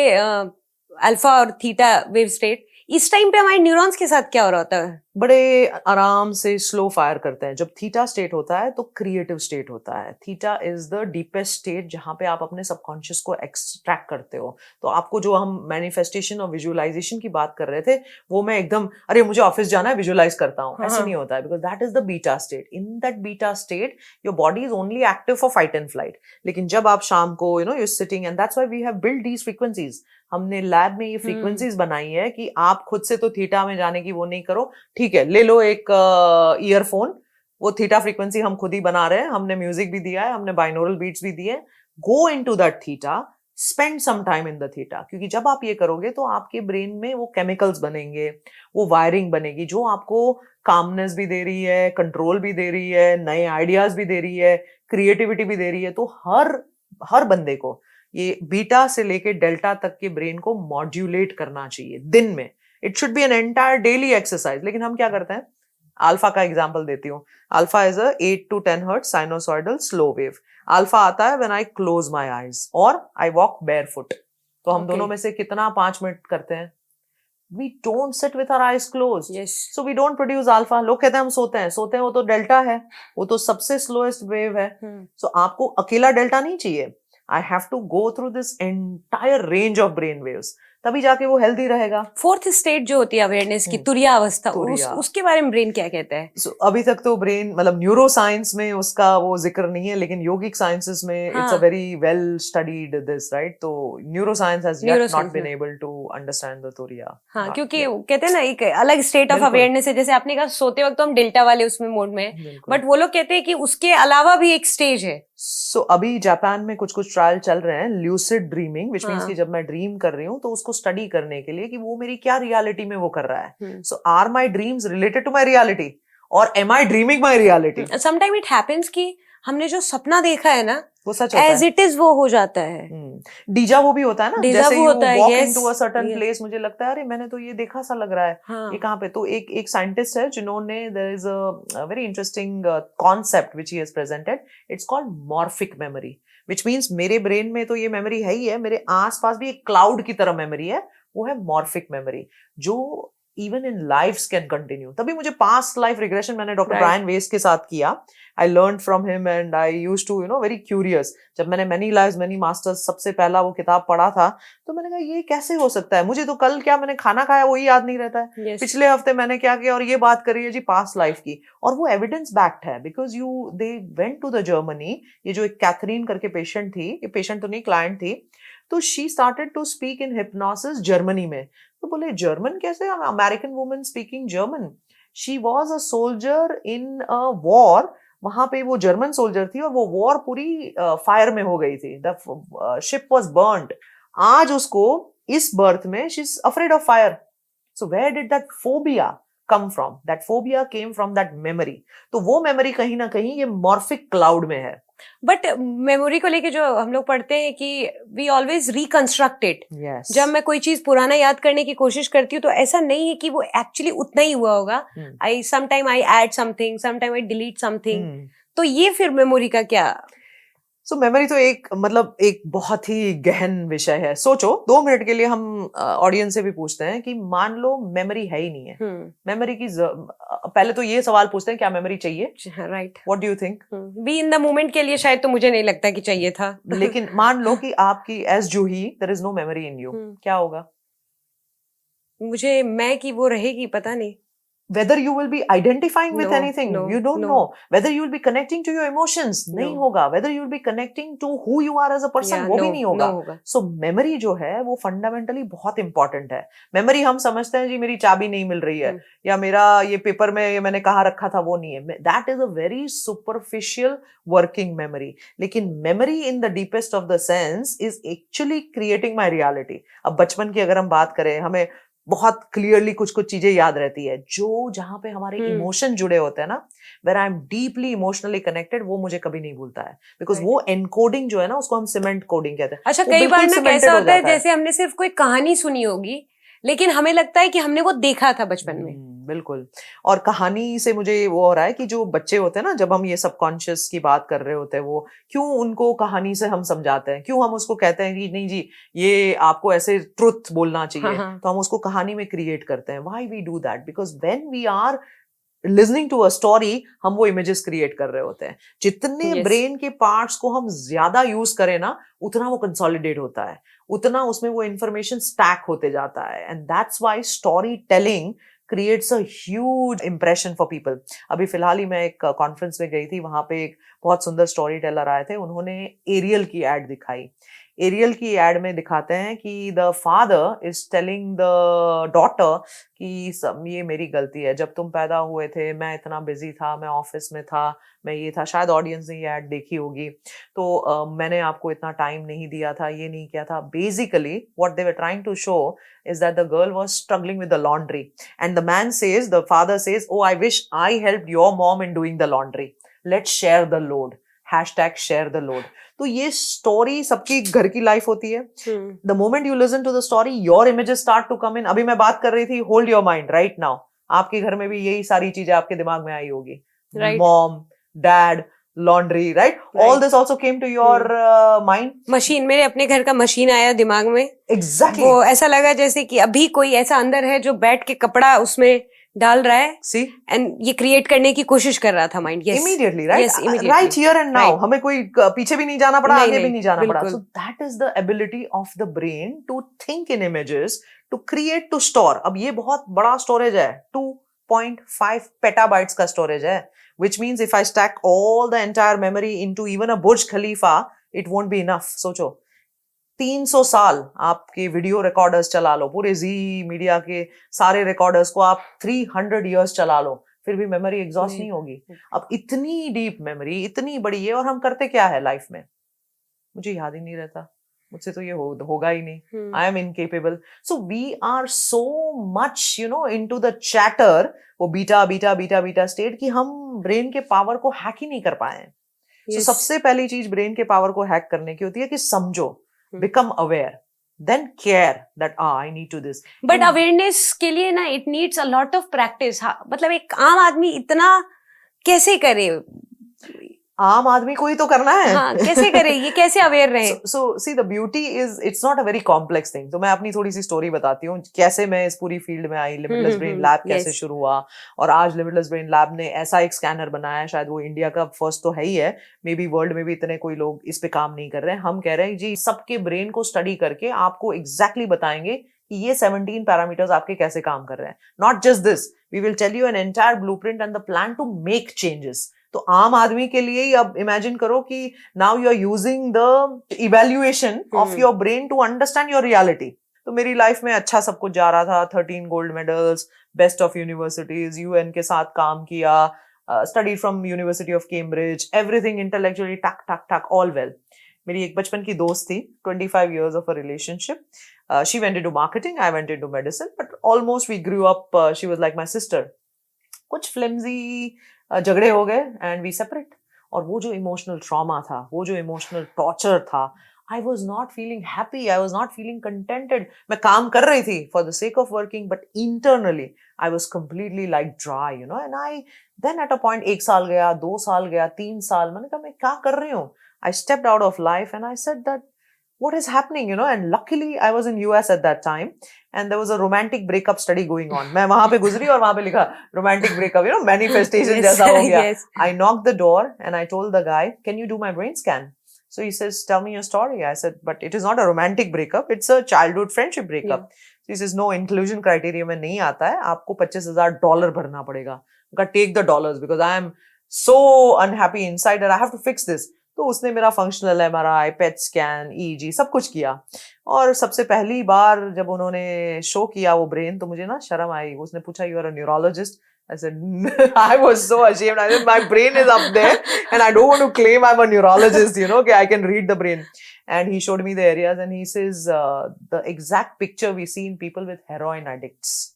अल्फा और थीटा वेव स्टेट, इस टाइम पे हमारे न्यूरॉन्स के साथ क्या हो रहा होता है? बड़े आराम से स्लो फायर करते हैं। जब थीटा स्टेट होता है तो क्रिएटिव स्टेट होता है। Theta is the deepest state जहां पे आप अपने सबकॉन्शियस को एक्सट्रैक्ट करते हो। तो आपको जो हम मैनिफेस्टेशन और विजुअलाइजेशन की बात कर रहे थे, वो मैं एकदम अरे मुझे ऑफिस जाना है विजुअलाइज करता हूँ, ऐसे नहीं होता है, because that is the beta state. In that beta state your body is only active for fight and flight. लेकिन जब आप शाम को you sitting, and that's why we have build these frequencies, हमने लैब में ये फ्रीक्वेंसीज बनाई है कि आप खुद से तो थीटा में जाने की वो नहीं करो। ठीक है, ले लो एक ईयरफोन, वो थीटा फ्रीक्वेंसी हम खुद ही बना रहे हैं, हमने म्यूजिक भी दिया है, हमने बाइनोरल बीट्स भी दिए। Go into that theta, spend some time in the theta, क्योंकि जब आप ये करोगे तो आपके ब्रेन में वो केमिकल्स बनेंगे, वो वायरिंग बनेगी जो आपको कामनेस भी दे रही है, कंट्रोल भी दे रही है, नए आइडियाज भी दे रही है, क्रिएटिविटी भी दे रही है। तो हर बंदे को ये बीटा से लेके डेल्टा तक के ब्रेन को मॉड्यूलेट करना चाहिए दिन में। It should be an entire daily exercise. लेकिन हम क्या करते हैं, अल्फा का एग्जांपल देती हूँ। Alpha is a 8 to 10 hertz sinusoidal slow wave. Alpha आता है when I close my eyes और आई वॉक बेयरफुट। तो हम दोनों में से कितना 5 मिनट करते हैं? We don't sit with our eyes closed. Yes. So we don't produce alpha. लोग कहते हैं हम सोते हैं, वो तो डेल्टा है, वो तो सबसे स्लोएस्ट वेव है। So आपको अकेला डेल्टा नहीं चाहिए। I have to go through this entire range of brain waves, तभी जाके वो हेल्दी रहेगा। फोर्थ स्टेट जो होती है अवेयरनेस की, तुरिया अवस्था, उसके बारे में ब्रेन क्या कहता है? So, अभी तक तो ब्रेन मतलब न्यूरो साइंस में उसका वो जिक्र नहीं है, लेकिन योगिक साइंसेस में it's a very well studied this, right? तो neuroscience has yet not been able to understand the turiya. हाँ, क्योंकि कहते हैं ना एक अलग स्टेट ऑफ अवेयरनेस है। जैसे आपने कहा सोते वक्त तो हम डेल्टा वाले उसमें मोड में, बट वो लोग कहते हैं कि उसके अलावा भी एक स्टेज है। सो अभी जापान में कुछ ट्रायल चल रहे हैं, ल्यूसिड ड्रीमिंग, विच मीन्स कि जब मैं ड्रीम कर रही हूँ तो उसको स्टडी करने के लिए कि वो मेरी क्या रियलिटी में वो कर रहा है। So are my dreams related to my reality और am I dreaming my reality? Sometime it happens कि हमने जो सपना देखा है ना वो सच होता है, एज इट इज वो हो जाता है। डीजा वो भी होता है ना, जैसे you walk into a certain place, मुझे लगता है अरे मैंने तो ये देखा सा लग रहा है। हाँ. ये कहाँ पे? तो एक साइंटिस्ट है जिन्होंने, there is a very interesting concept which he has presented, it's called morphic memory, which means मेरे ब्रेन में तो ये मेमोरी है ही है, मेरे आसपास भी एक क्लाउड की तरह मेमोरी है, वो है मॉर्फिक मेमोरी, जो even in lives can continue. तभी मुझे पास्ट लाइफ रिग्रेशन मैंने डॉक्टर ब्रायन वेस्ट के साथ किया। I learn from him and I use to very curious. जब मैंने मेनी लाइव्स मेनी मास्टर्स सबसे पहला वो किताब पढ़ा था, तो मैंने कहा ये कैसे हो सकता है? मुझे तो कल क्या मैंने खाना खाया वही याद नहीं रहता है। पिछले हफ्ते मैंने क्या किया, और ये बात करी है जी पास्ट लाइफ की, और वो एविडेंस बैक्ड है, because they went to the Germany. ये जो एक कैथरीन करके पेशेंट थी, ये पेशेंट तो नहीं क्लाइंट थी, तो she started to speak in hypnosis Germany में। तो बोले जर्मन कैसे? American woman speaking German. She was a soldier in a war, वहां पे वो जर्मन सोल्जर थी और वो वॉर पूरी फायर में हो गई थी, द शिप वॉज बर्न्ड। आज उसको इस बर्थ में she is afraid of fire. So where did that phobia come from? That phobia came from that memory. तो वो memory कहीं ना कहीं ये morphic cloud में है. बट मेमोरी को लेके जो हम लोग पढ़ते हैं कि we always reconstruct it. Yes. जब मैं कोई चीज पुराना याद करने की कोशिश करती हूँ तो ऐसा नहीं है कि वो एक्चुअली उतना ही हुआ होगा. आई sometime I add something, sometime I delete something. तो ये फिर मेमोरी का क्या? सो मेमोरी तो एक मतलब एक बहुत ही गहन विषय है. सोचो 2 मिनट के लिए हम ऑडियंस से भी पूछते हैं कि मान लो मेमोरी है ही नहीं है. मेमोरी की पहले तो ये सवाल पूछते हैं क्या मेमोरी चाहिए? Right. What do you think? Be in the moment के लिए शायद तो मुझे नहीं लगता कि चाहिए था. लेकिन मान लो कि आपकी एज जूही there is no memory in you, क्या होगा? मुझे मैं की वो रहेगी, पता नहीं. Whether you will be identifying with anything, you don't know. Whether you will be connecting to your emotions, नहीं होगा. Whether you will be connecting to who you are as a person, वो भी नहीं होगा. So memory जो है वो fundamentally बहुत important है. Memory हम समझते हैं जी मेरी चाबी नहीं मिल रही है या मेरा ये पेपर में ये मैंने कहाँ रखा था वो नहीं है. That is a very superficial working memory. लेकिन memory in the deepest of the sense is actually creating my reality. अब बचपन की अगर हम बात करें, हमें बहुत क्लियरली कुछ कुछ चीजें याद रहती है जो जहां पे हमारे इमोशन जुड़े होते हैं ना, where I am deeply emotionally connected, वो मुझे कभी नहीं भूलता है. बिकॉज वो एनकोडिंग जो है ना उसको हम सीमेंट कोडिंग कहते हैं. अच्छा, कई बार ना कैसा होता है जैसे हमने सिर्फ कोई कहानी सुनी होगी लेकिन हमें लगता है कि हमने वो देखा था बचपन में. बिल्कुल. और कहानी से मुझे वो हो रहा है कि जो बच्चे होते हैं ना, जब हम ये सबकॉन्शियस की बात कर रहे होते हैं, वो क्यों उनको कहानी से हम समझाते हैं, क्यों हम उसको कहते हैं कि नहीं जी ये आपको ऐसे ट्रुथ बोलना चाहिए. तो हम उसको कहानी में क्रिएट करते हैं. Why we do that? Because when we are listening to a story हम वो इमेजेस क्रिएट कर रहे होते हैं. जितने ब्रेन के पार्ट्स को हम ज्यादा यूज करें ना, उतना वो कंसोलिडेट होता है, उतना उसमें वो इंफॉर्मेशन स्टैक होते जाता है. And that's why story telling creates a huge impression for people. अभी फिलहाल ही मैं एक कॉन्फ्रेंस में गई थी, वहां पे एक बहुत सुंदर स्टोरी टेलर आए थे. उन्होंने एरियल की एड दिखाई. एरियल की एड में दिखाते हैं कि the father is telling the daughter कि सब ये मेरी गलती है, जब तुम पैदा हुए थे मैं इतना बिजी था, मैं ऑफिस में था, मैं ये था. शायद ऑडियंस ने ये एड देखी होगी. तो मैंने आपको इतना टाइम नहीं दिया था, ये नहीं किया था. Basically what they were trying to show is that the girl was struggling with the laundry and the man says, the father says, oh I wish I helped your mom in doing the laundry, let's share the load, #share the load. तो ये story सबकी घर की life होती है. The moment you listen to the story, your images start to come in. अभी मैं बात कर रही थी, hold your mind right now. आपके घर में भी यही सारी चीजें आपके दिमाग में आई होगी. Mom, dad, laundry, right? All this also came to your mind. Machine, मेरे अपने घर का मशीन आया दिमाग में. Exactly. वो ऐसा लगा जैसे कि अभी कोई ऐसा अंदर है जो बैठ के कपड़ा उसमें डाल रहा है. See? And ये क्रिएट करने की कोशिश कर रहा था mind. Yes. Immediately, right? Yes, immediately. Right here and now. हमें कोई पीछे भी नहीं जाना पड़ा, आगे भी नहीं जाना पड़ा. बिल्कुल. So that is the ability of the brain to think in images, to create, to store. अब ये बहुत बड़ा स्टोरेज है. 2.5 petabytes का स्टोरेज है. Which means if I stack all the entire memory into even a Burj Khalifa, it won't be enough. सोचो 300 साल आपके वीडियो रिकॉर्डर्स चला लो, पूरे जी मीडिया के सारे रिकॉर्डर्स को आप 300 years चला लो, फिर भी मेमोरी एग्जॉस्ट नहीं होगी. अब इतनी डीप मेमोरी, इतनी बड़ी है, और हम करते क्या है लाइफ में? मुझे याद ही नहीं रहता, मुझसे तो ये होगा ही नहीं. I am incapable. So we are so much into the chatter, वो बीटा स्टेट, कि हम ब्रेन के पावर को हैक ही नहीं कर पाए. So, सबसे पहली चीज ब्रेन के पावर को हैक करने की होती है कि समझो, become aware, then care that I need to this. But awareness के लिए ना it needs a lot of practice. मतलब एक आम आदमी इतना कैसे करे? आम आदमी को ही तो करना है. हाँ, कैसे करे, ये कैसे अवेयर रहे? So see, the beauty is it's not a very complex thing. तो मैं अपनी थोड़ी सी स्टोरी बताती हूँ कैसे मैं इस पूरी फील्ड में आई, लिमिटलेस ब्रेन लैब कैसे शुरू हुआ, और आज लिमिटलेस ब्रेन लैब ने ऐसा एक स्कैनर बनाया है, शायद वो इंडिया का फर्स्ट तो है ही है, मे बी वर्ल्ड में भी इतने कोई लोग इस पे काम नहीं कर रहे हैं. हम कह रहे हैं जी सबके ब्रेन को स्टडी करके आपको एग्जैक्टली बताएंगे कि ये 17 पैरामीटर्स आपके कैसे काम कर रहे हैं. Not just this, we will tell you an entire blueprint and the plan to make changes. तो आम आदमी के लिए ही अब इमेजिन करो कि now you are using the evaluation of your brain to understand your reality. तो मेरी लाइफ में अच्छा सब कुछ जा रहा था. 13 gold medals, best of universities, UN के साथ काम किया, studied from university of Cambridge, everything intellectually टक टक टक, ऑल वेल. मेरी एक बचपन की दोस्त थी, 25 years of a relationship. She went into marketing, I went into medicine, but almost we grew up, she was like my sister. कुछ फ्लिम्जी झगड़े हो गए एंड वी सेपरेट. और वो जो इमोशनल ट्रॉमा था, वो जो इमोशनल टॉर्चर था, I was not feeling happy. I was not feeling contented. मैं काम कर रही थी for the sake of working, but internally I was completely like dry, you know. And I then at a point 1 साल गया, 2 साल गया, 3 साल, मैंने कहा मैं क्या कर रही हूँ? I stepped out of life and I said that what is happening, you know. And luckily I was in US at that time and there was a romantic breakup study going on. मैं वहाँ पे गुजरी और वहाँ पे लिखा romantic breakup, you know, manifestation Yes, जैसा हो गया. yes. I knocked the door and I told the guy, can you do my brain scan? So he says, tell me your story. I said, but it is not a romantic breakup. It's a childhood friendship breakup. So he says, no, inclusion criteria में नहीं आता है. आपको $25,000 भरना पड़ेगा. Take the dollars because I am so unhappy inside that I have to fix this. तो उसने मेरा functional MRI, PET scan, EEG सब कुछ किया. और सबसे पहली बार जब उन्होंने शो किया वो ब्रेन, तो मुझे ना शर्म आई. उसने पूछा, you are a neurologist? I said, I was so ashamed. I said, my brain is up there and I don't want to claim I'm a neurologist, you know, okay, I can read the brain. And he showed me the areas and he says, the exact picture we see in people with heroin addicts.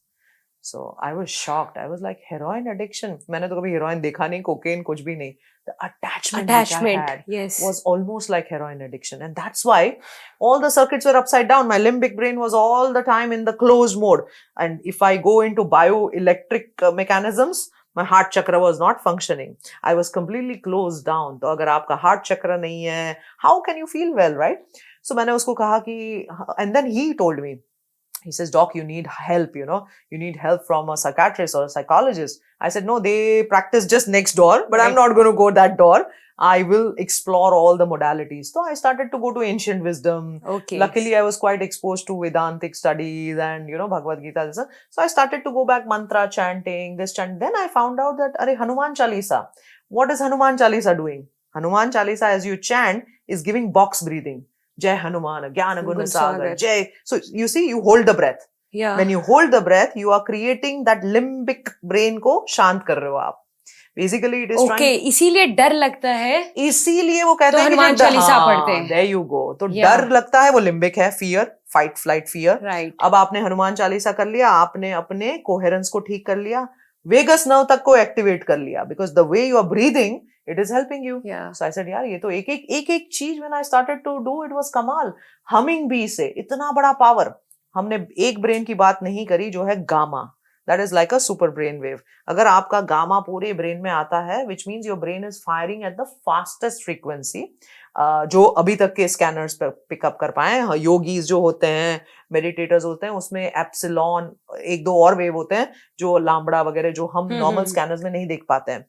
So I was shocked. I was like, heroin addiction? मैंने तो कभी heroin देखा नहीं, cocaine कुछ भी नहीं. The attachment which I had yes. was almost like heroin addiction. And that's why all the circuits were upside down. My limbic brain was all the time in the closed mode. And if I go into bioelectric mechanisms, my heart chakra was not functioning. I was completely closed down. तो अगर आपका heart chakra नहीं है, how can you feel well, right? So मैंने उसको कहा कि, and then he told me, he says, doc, you need help, you know, you need help from a psychiatrist or a psychologist. I said, no, they practice just next door, but I'm not going to go that door. I will explore all the modalities. So I started to go to ancient wisdom. Okay. Luckily, I was quite exposed to Vedantic studies and, you know, Bhagavad Gita. So I started to go back mantra chanting, this chant. Then I found out that, Are Hanuman Chalisa. What is Hanuman Chalisa doing? Hanuman Chalisa, as you chant, is giving box breathing. Jai Hanuman, Gyana Guna Sagar, Jai. So you see, you hold the breath. Yeah. When you hold the breath, you are creating that limbic brain को शांत कर रहे हो आप. Basically, it is trying. Okay, इसीलिए डर लगता है. इसीलिए वो कहते हैं कि हनुमान चालीसा पढ़ते हैं. There you go. तो डर लगता है, वो लिम्बिक है, fear, fight, flight, fear. Right. अब आपने हनुमान चालीसा कर लिया, आपने अपने कोहेरेंस को ठीक कर लिया, वेगस नर्व तक को एक्टिवेट कर लिया, because the way you are breathing, it is helping you. Yeah. So I said, यार ये तो एक चीज when I started to do, it was कमाल. Humming bee से इतना बड़ा power. हमने एक ब्रेन की बात नहीं करी जो है gamma. That is like a super brain wave. अगर आपका गामा पूरे ब्रेन में आता है, which means your brain is firing at the fastest frequency, जो अभी तक के स्कैनर्स पे पिकअप कर पाए. योगीज जो होते हैं, मेडिटेटर्स होते हैं, उसमें एप्सिलॉन, 1-2 और वेव होते हैं जो लाम्बड़ा वगैरह जो हम नॉर्मल स्कैनर्स में नहीं देख पाते हैं,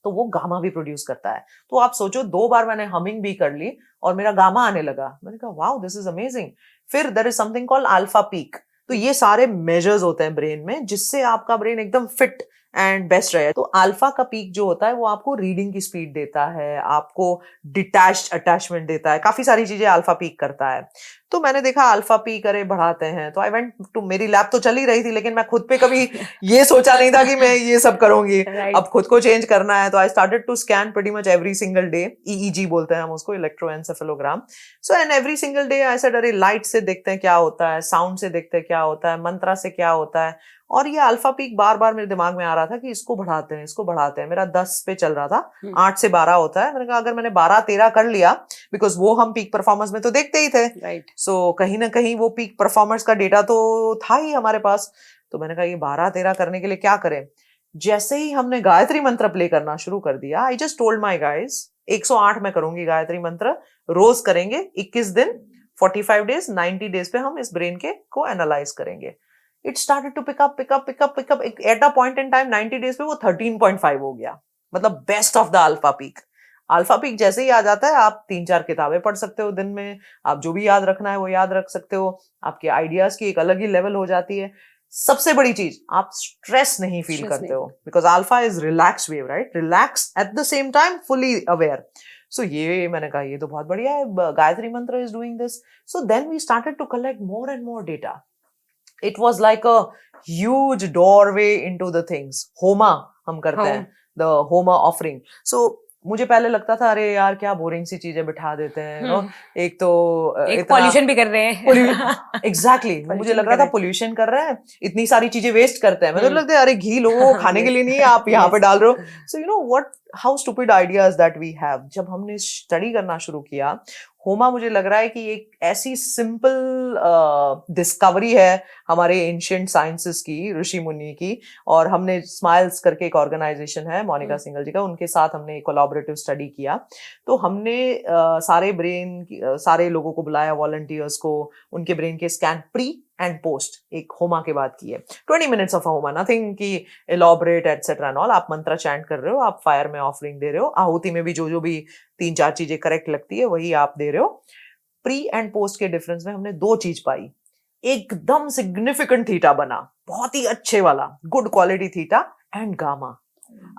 तो वो गामा भी प्रोड्यूस करता है. तो आप सोचो, 2 बार मैंने हमिंग भी कर ली और मेरा गामा आने लगा. मैंने कहा वाओ, दिस इज अमेजिंग. फिर there is something called alpha peak. तो ये सारे मेजर्स होते हैं ब्रेन में जिससे आपका ब्रेन एकदम फिट एंड बेस्ट रहे. तो अल्फा का पीक जो होता है वो आपको रीडिंग की स्पीड देता है, आपको डिटैच्ड अटैचमेंट देता है, काफी सारी चीजें अल्फा पीक करता है. तो मैंने देखा अल्फा पीक अरे बढ़ाते हैं, तो आई वेंट टू, मेरी लैब तो चली रही थी लेकिन मैं खुद पे कभी ये सोचा नहीं था कि मैं ये सब करूंगी. Right. अब खुद को चेंज करना है, तो I started to scan pretty much every single day. EEG बोलते हैं हम उसको, electroencephalogram. So and every single day I said अरे लाइट से देखते हैं क्या होता है, साउंड से देखते हैं क्या होता है, मंत्रा से क्या होता है. और ये अल्फा पीक बार बार मेरे दिमाग में आ रहा था कि इसको बढ़ाते हैं, इसको बढ़ाते हैं. मेरा 10 पे चल रहा था, 8 से 12 होता है. मैंने कहा अगर मैंने 12-13 कर लिया, बिकॉज वो हम पीक परफॉर्मेंस में तो देखते ही थे. राइट. सो कहीं ना कहीं वो पीक परफॉर्मेंस का डेटा तो था ही हमारे पास. तो मैंने कहा ये 12-13 करने के लिए क्या करें. जैसे ही हमने गायत्री मंत्र प्ले करना शुरू कर दिया, I just told my guys 108 में करूंगी गायत्री मंत्र, रोज करेंगे 21 दिन, 45 डेज, 90 डेज पे हम इस ब्रेन के को एनालाइज करेंगे. It started to pick up. At a point in time, 90 days पे वो 13.5 हो गया. मतलब best of the alpha peak. Alpha peak जैसे ही आ जाता है, आप 3-4 किताबें पढ़ सकते हो दिन में, आप जो भी याद रखना है वो याद रख सकते हो, आपके आइडियाज की एक अलग ही लेवल हो जाती है. सबसे बड़ी चीज, आप स्ट्रेस नहीं फील करते हो, because alpha is relax wave, right? Relax at the same time fully aware. So ये मैंने कहा ये तो बहुत बढ़िया है, Gayatri mantra is doing this. So then we started to collect more and more data. It was like a huge doorway into the things. Homa हम करते हैं, the Homa offering. So मुझे पहले लगता था अरे यार क्या बोरिंग सी चीजें बिठा देते हैं, नो एक तो एक पॉल्यूशन भी कर रहे हैं। एग्जैक्टली मुझे लग रहा था पोल्यूशन कर रहे हैं, इतनी सारी चीजें वेस्ट करते हैं, मतलब लगता है अरे घी लो खाने के लिए नहीं आप यहाँ पे डाल रहे हो। So you know what how stupid ideas that we have. जब हमने स्टडी करना शुरू किया, होमा मुझे लग रहा है कि एक ऐसी सिंपल डिस्कवरी है हमारे एंशिएंट साइंसेस की, ऋषि मुनि की, और हमने स्माइल्स करके एक ऑर्गेनाइजेशन है मोनिका सिंगल जी का, उनके साथ हमने एक कोलैबोरेटिव स्टडी किया। तो हमने सारे लोगों को बुलाया, वॉलंटियर्स को, उनके ब्रेन के स्कैन प्री एंड पोस्ट एक होमा के बाद किए। 20 मिनट्स ऑफ होमा, नथिंग की एलॉबरेट एटसेट्रा एंड ऑल। आप मंत्र चैंट कर रहे हो, आप फायर में ऑफरिंग दे रहे हो, आहुति में भी जो भी 3-4 चीजें करेक्ट लगती है वही आप दे रहे हो। प्री एंड पोस्ट के डिफरेंस में हमने 2 चीज पाई। एकदम सिग्निफिकेंट थीटा बना, बहुत ही अच्छे वाला good quality theta and gamma.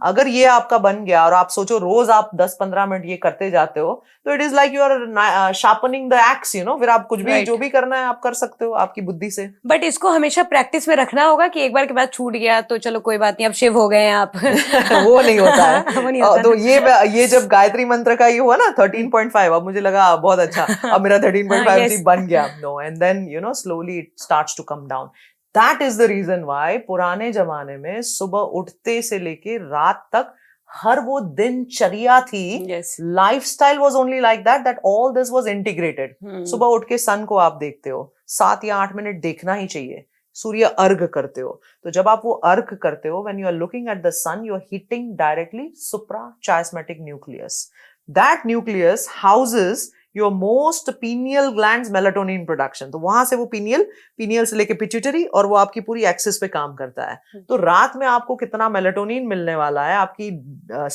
अगर ये आपका बन गया और आप सोचो रोज आप 10-15 मिनट ये करते जाते हो, तो it is like you are sharpening the axe, you know, फिर आप कुछ भी जो भी करना है आप कर सकते हो आपकी बुद्धि से। बट इसको हमेशा प्रैक्टिस में रखना होगा कि एक बार के बाद छूट गया तो चलो कोई बात नहीं, अब शिव हो गए हैं आप। वो नहीं होता है। वो नहीं होता तो ये जब गायत्री मंत्र का ये हुआ ना 13.5, अब मुझे लगा बहुत अच्छा, अब मेरा 13.5 बन गया। No, and then you know slowly it starts to come down. That is the reason why पुराने जमाने में सुबह उठते से लेके रात तक हर वो दिनचर्या थी, lifestyle was only like that all this was integrated. सुबह उठ के सन को आप देखते हो, 7 या 8 मिनट देखना ही चाहिए, सूर्य अर्घ करते हो। तो जब आप वो अर्घ करते हो, when you are looking at the sun, you are heating directly suprachiasmatic nucleus. That nucleus houses your most pineal glands melatonin production। तो वहां से वो पिनियल से लेके पिट्यूटरी, और वो आपकी पूरी एक्सिस पे काम करता है। तो रात में आपको कितना मेलाटोनिन मिलने वाला है, आपकी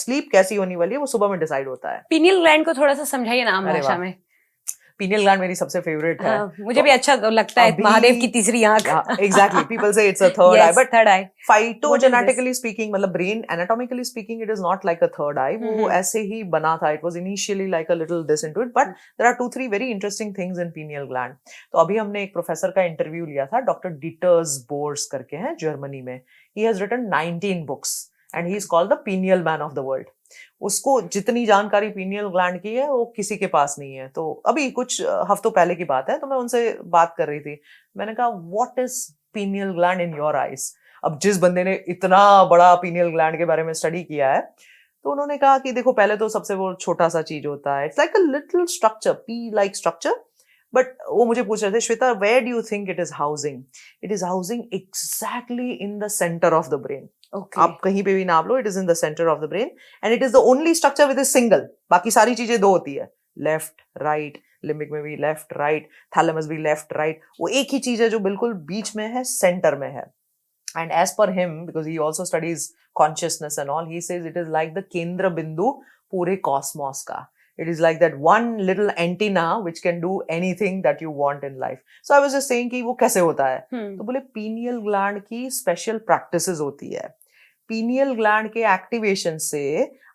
स्लीप कैसी होने वाली है, वो सुबह में डिसाइड होता है। पिनियल ग्लैंड को थोड़ा सा समझाइए ना आम भाषा में। पिनियल ग्लैंड मेरी सबसे फेवरेट है। मुझे भी अच्छा लगता है, महादेव की तीसरी आंख। Exactly, people say it's a third eye, but third eye phylogenetically speaking, मतलब brain anatomically speaking, it is not like a third eye. वो ऐसे ही बना था, it was initially like a little this into it, but there are 2-3 very interesting things in pineal gland. तो अभी हमने एक प्रोफेसर का इंटरव्यू लिया था, डॉक्टर डीटर्स बोर्स करके हैं जर्मनी में। He has written 19 books and he is called the pineal man of the world. उसको जितनी जानकारी पिनियल ग्लैंड की है वो किसी के पास नहीं है। तो अभी कुछ हफ्तों पहले की बात है, तो मैं उनसे बात कर रही थी, मैंने कहा what is pineal gland in your eyes. अब जिस बंदे ने इतना बड़ा पिनियल ग्लैंड के बारे में स्टडी किया है, तो उन्होंने कहा कि देखो पहले तो सबसे वो छोटा सा चीज होता है, it's like a little structure, pea like structure. But वो मुझे पूछ रहे थे, Shweta where do you think it is housing? It is housing exactly in the centre of the brain. Okay. आप कहीं पे भी नाप लो, it is in the centre of the brain and it is the only structure with single. बाकी सारी चीजें 2 होती है, लेफ्ट राइट, लिम्बिक में भी लेफ्ट राइट, थैलेमस भी लेफ्ट राइट, वो एक ही चीज है जो बिल्कुल बीच में है, सेंटर में है। And as per him, because he also studies consciousness and all, he says it is like the केंद्र बिंदु पूरे कॉस्मोस का। It is like that one little antenna which can do anything that you want in life. So I was just saying कि वो कैसे होता है? तो बोले pineal gland की special practices होती है। pineal gland के एक्टिवेशन से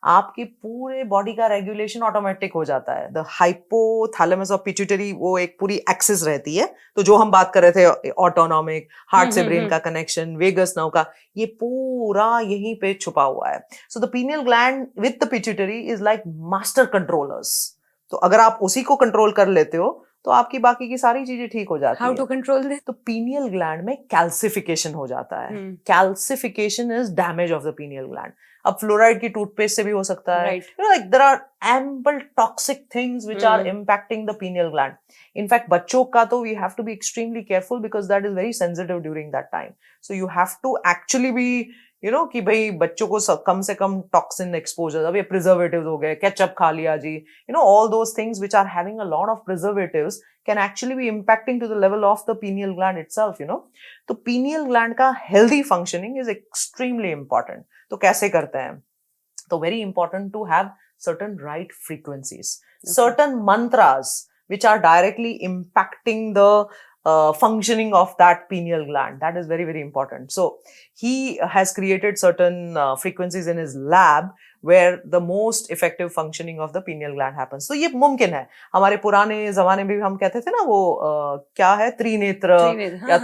आपके पूरे बॉडी का रेगुलेशन ऑटोमेटिक हो जाता है। द हाइपोथैलेमस और पिट्यूटरी, वो एक पूरी एक्सिस रहती है। तो जो हम बात कर रहे थे ऑटोनॉमिक, हार्ट से ब्रेन का कनेक्शन, वेगस नर्व का, ये पूरा यहीं पे छुपा हुआ है। So the pineal gland with the pituitary is like master controllers. तो अगर आप उसी को कंट्रोल कर लेते हो तो आपकी बाकी की सारी चीजें ठीक हो जाती है। How to control this? तो पिनियल ग्लैंड में कैल्सिफिकेशन हो जाता है। Calcification is damage of the pineal gland. अब फ्लोराइड की टूथपेस्ट से भी हो सकता है। Like there are ample toxic things which are impacting the pineal gland. In fact बच्चों का तो we have to be extremely careful because that is very sensitive during that time. So you have to actually be कि भाई बच्चों को कम से कम toxin exposure, अब ये प्रिजर्वेटिव्स हो गए, केचप खा लिया जी, all those things which are having a lot of preservatives can actually be impacting to the level of the pineal gland itself, तो पिनियल ग्लैंड का healthy functioning is extremely important. तो कैसे करते हैं? तो very important to have certain right frequencies, certain mantras which are directly impacting the functioning of that pineal gland. That is very, very important. So he has created certain frequencies in his lab where the most effective functioning of the pineal gland happens. So ये मुमकिन है। हमारे पुराने जमाने में भी हम कहते थे ना वो क्या है, त्रिनेत्र या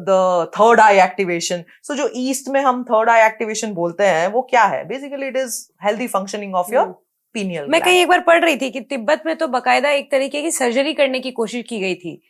the third eye activation. So जो ईस्ट में हम third eye activation बोलते हैं वो क्या है? Basically it is healthy functioning of your pineal मैं gland. कहीं एक बार पढ़ रही थी कि तिब्बत में तो बकायदा एक तरीके की सर्जरी करने की कोशिश की गई थी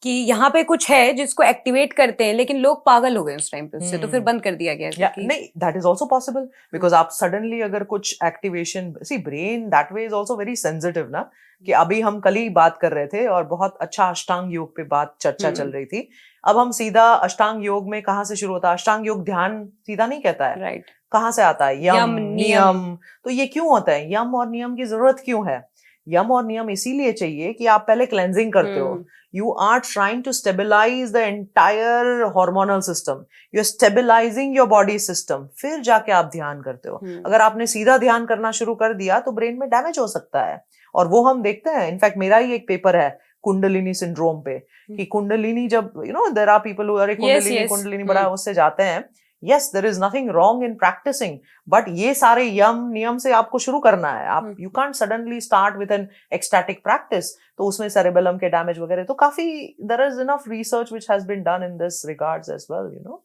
कि यहाँ पे कुछ है जिसको एक्टिवेट करते हैं, लेकिन लोग पागल हो गए उस टाइम पे उससे, तो फिर बंद कर दिया गया या क्योंकि नहीं, that is also possible because आप suddenly अगर कुछ activation, see brain that way is also very sensitive ना, कि अभी हम कल ही बात कर रहे थे और बहुत अच्छा अष्टांग योग पे बात चर्चा चल रही थी. अब हम सीधा अष्टांग योग में कहाँ से शुरू होता है? अष्टांग योग ध्यान सीधा नहीं कहता है. राइट, कहाँ से आता है? यम, यम, नियम. तो ये क्यों होता है? यम और नियम की जरूरत क्यों है? यम और नियम इसीलिए चाहिए कि आप पहले क्लेंजिंग करते हो. You are trying to stabilize the entire hormonal system. You're stabilizing your body system. फिर जाके आप ध्यान करते हो. अगर आपने सीधा ध्यान करना शुरू कर दिया तो ब्रेन में डैमेज हो सकता है. और वो हम देखते हैं. इनफैक्ट मेरा ही एक पेपर है कुंडलिनी सिंड्रोम पे, कि कुंडलिनी जब there are people who are kundalini बड़ा उससे जाते हैं. Yes, there is nothing wrong in practicing, but ये सारे यम नियम से आपको शुरू करना है. आप you can't suddenly start with an ecstatic practice. तो उसमें cerebellum के damage वगैरह तो काफी there is enough research which has been done in this regards as well, you know.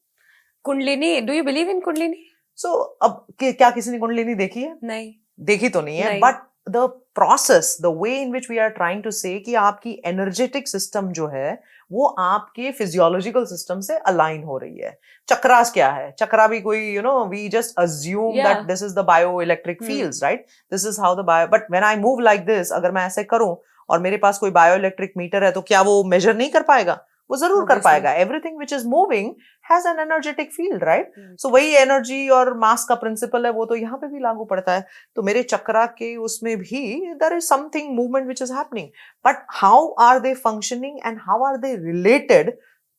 Kundalini, do you believe in kundalini? So अब क्या किसी ने कुंडलिनी देखी है? नहीं, देखी तो नहीं है, but the process, the way in which we are trying to say कि आपकी energetic system जो है वो आपके physiological system से align हो रही है. चक्रास क्या है? चक्रा भी कोई we just assume that this is the bioelectric fields, right? This is how the but when I move like this, अगर मैं ऐसे करूं और मेरे पास कोई bioelectric meter है तो क्या वो measure नहीं कर पाएगा? वो जरूर कर पाएगा. Everything which is moving has an energetic field, right? So वही energy और mass का principle है वो तो यहाँ पे भी लागू पड़ता है. तो मेरे चक्रा के उसमें भी there is something movement which is happening. But how are they functioning and how are they related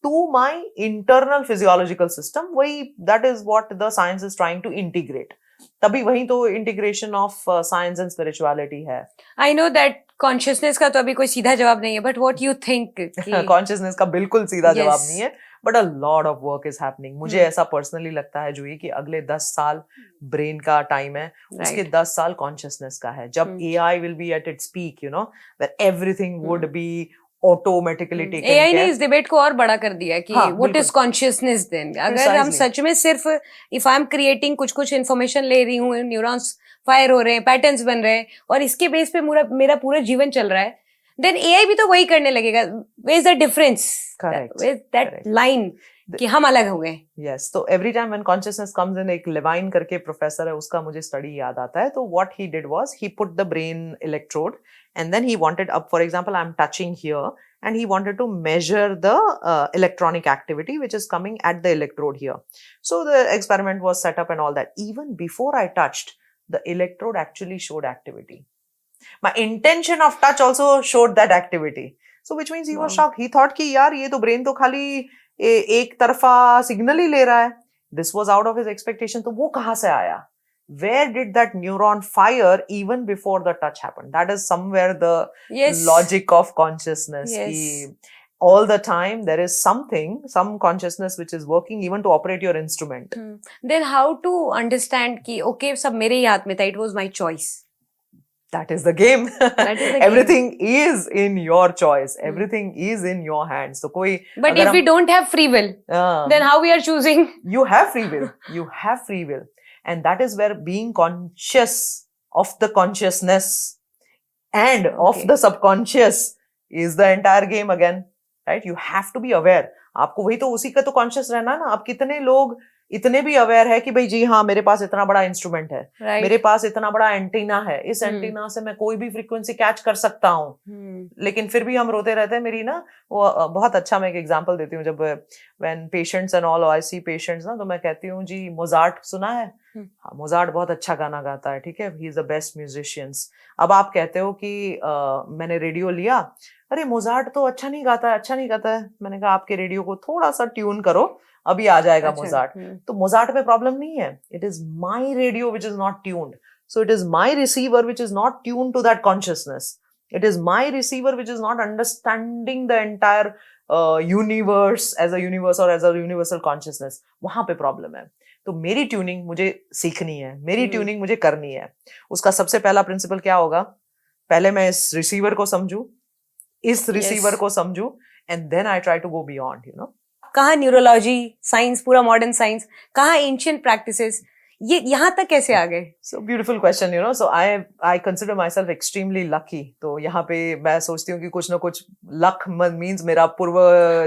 to my internal physiological system? वही that is what the science is trying to integrate. तभी वही तो integration of science and spirituality है. I know that consciousness का तो अभी कोई सीधा जवाब नहीं है, but what you think? Consciousness का बिल्कुल सीधा जवाब नहीं है, but a lot of work is happening. मुझे ऐसा personally लगता है जो ये कि अगले 10 साल brain का time है, उसके 10 साल consciousness का है. जब AI will be at its peak, where everything would be automatically taken AI care. ने इस डिबेट को और बड़ा कर दिया कि what is consciousness then? अगर हम सच में सिर्फ if I am creating कुछ information ले रही हूँ, neurons फायर हो रहे हैं, पैटर्न्स बन रहे हैं और इसके बेस पे मेरा पूरा जीवन चल रहा है, देन एआई भी तो वही करने लगेगा. Where is the difference? Correct. Where is that line कि हम अलग हो गए? Yes, तो every time when consciousness comes in, एक Levine करके प्रोफेसर है, उसका मुझे स्टडी याद आता है. तो what he did was he put the brain electrode and then he wanted up, for example, I'm touching here and he wanted to measure the electronic activity which is coming at the electrode here. So the experiment was set up and all that. Even before I touched, the electrode actually showed activity. My intention of touch also showed that activity. So which means he was shocked. He thought कि यार ये तो brain तो खाली एक तरफा signal ही ले रहा है. This was out of his expectation. तो वो कहाँ से आया? Where did that neuron fire even before the touch happened? That is somewhere the logic of consciousness. कि all the time there is some consciousness which is working even to operate your instrument. Then how to understand कि okay सब मेरे ही हाथ में था, it was my choice. That is the game. That is the Everything is in your choice. Everything is in your hands. So कोई But if we don't have free will, then how we are choosing? You have free will. You have free will. And that is where being conscious of the consciousness and of the subconscious is the entire game again. Right? You have to be aware. आपको वही तो उसी का तो conscious रहना ना. आप कितने लोग इतने भी अवेयर है कि भाई जी हाँ मेरे पास इतना बड़ा इंस्ट्रूमेंट है, मेरे पास इतना बड़ा एंटीना है, इस एंटीना से मैं कोई भी फ्रीक्वेंसी कैच कर सकता हूँ, लेकिन फिर भी हम रोते रहते हैं. मेरी ना वो बहुत अच्छा, मैं एक एग्जांपल देती हूँ. जब when patients and all I see patients ना, तो मैं कहती हूँ जी मोजार्ट सुना है? हाँ, मोजार्ट बहुत अच्छा गाना गाता है, ठीक है, he is the best musicians. अब आप कहते हो कि मैंने रेडियो लिया, अरे मोजार्ट तो अच्छा नहीं गाता है, अच्छा नहीं गाता है. मैंने कहा आपके रेडियो को थोड़ा सा ट्यून करो, अभी आ जाएगा मोजार्ट. तो मोजार्ट में प्रॉब्लम नहीं है. It is my radio which is not tuned. So it is my receiver which is not tuned to that consciousness. It is my receiver which is not understanding the entire universe as a universe or as a universal consciousness. वहां पे problem है. तो मेरी tuning मुझे सीखनी है, मेरी tuning मुझे करनी है. उसका सबसे पहला प्रिंसिपल क्या होगा? पहले मैं इस रिसीवर को समझू, इस रिसीवर को समझू, and then I try to go beyond, you know. कहाँ न्यूरोलॉजी साइंस, पूरा मॉडर्न साइंस, कहाँ एंशिएंट प्रैक्टिसेस, ये यहाँ तक कैसे आ गए? So beautiful question, you know. So I consider myself extremely lucky. तो यहाँ पे मैं सोचती हूँ कि कुछ ना कुछ luck means मेरा पूर्व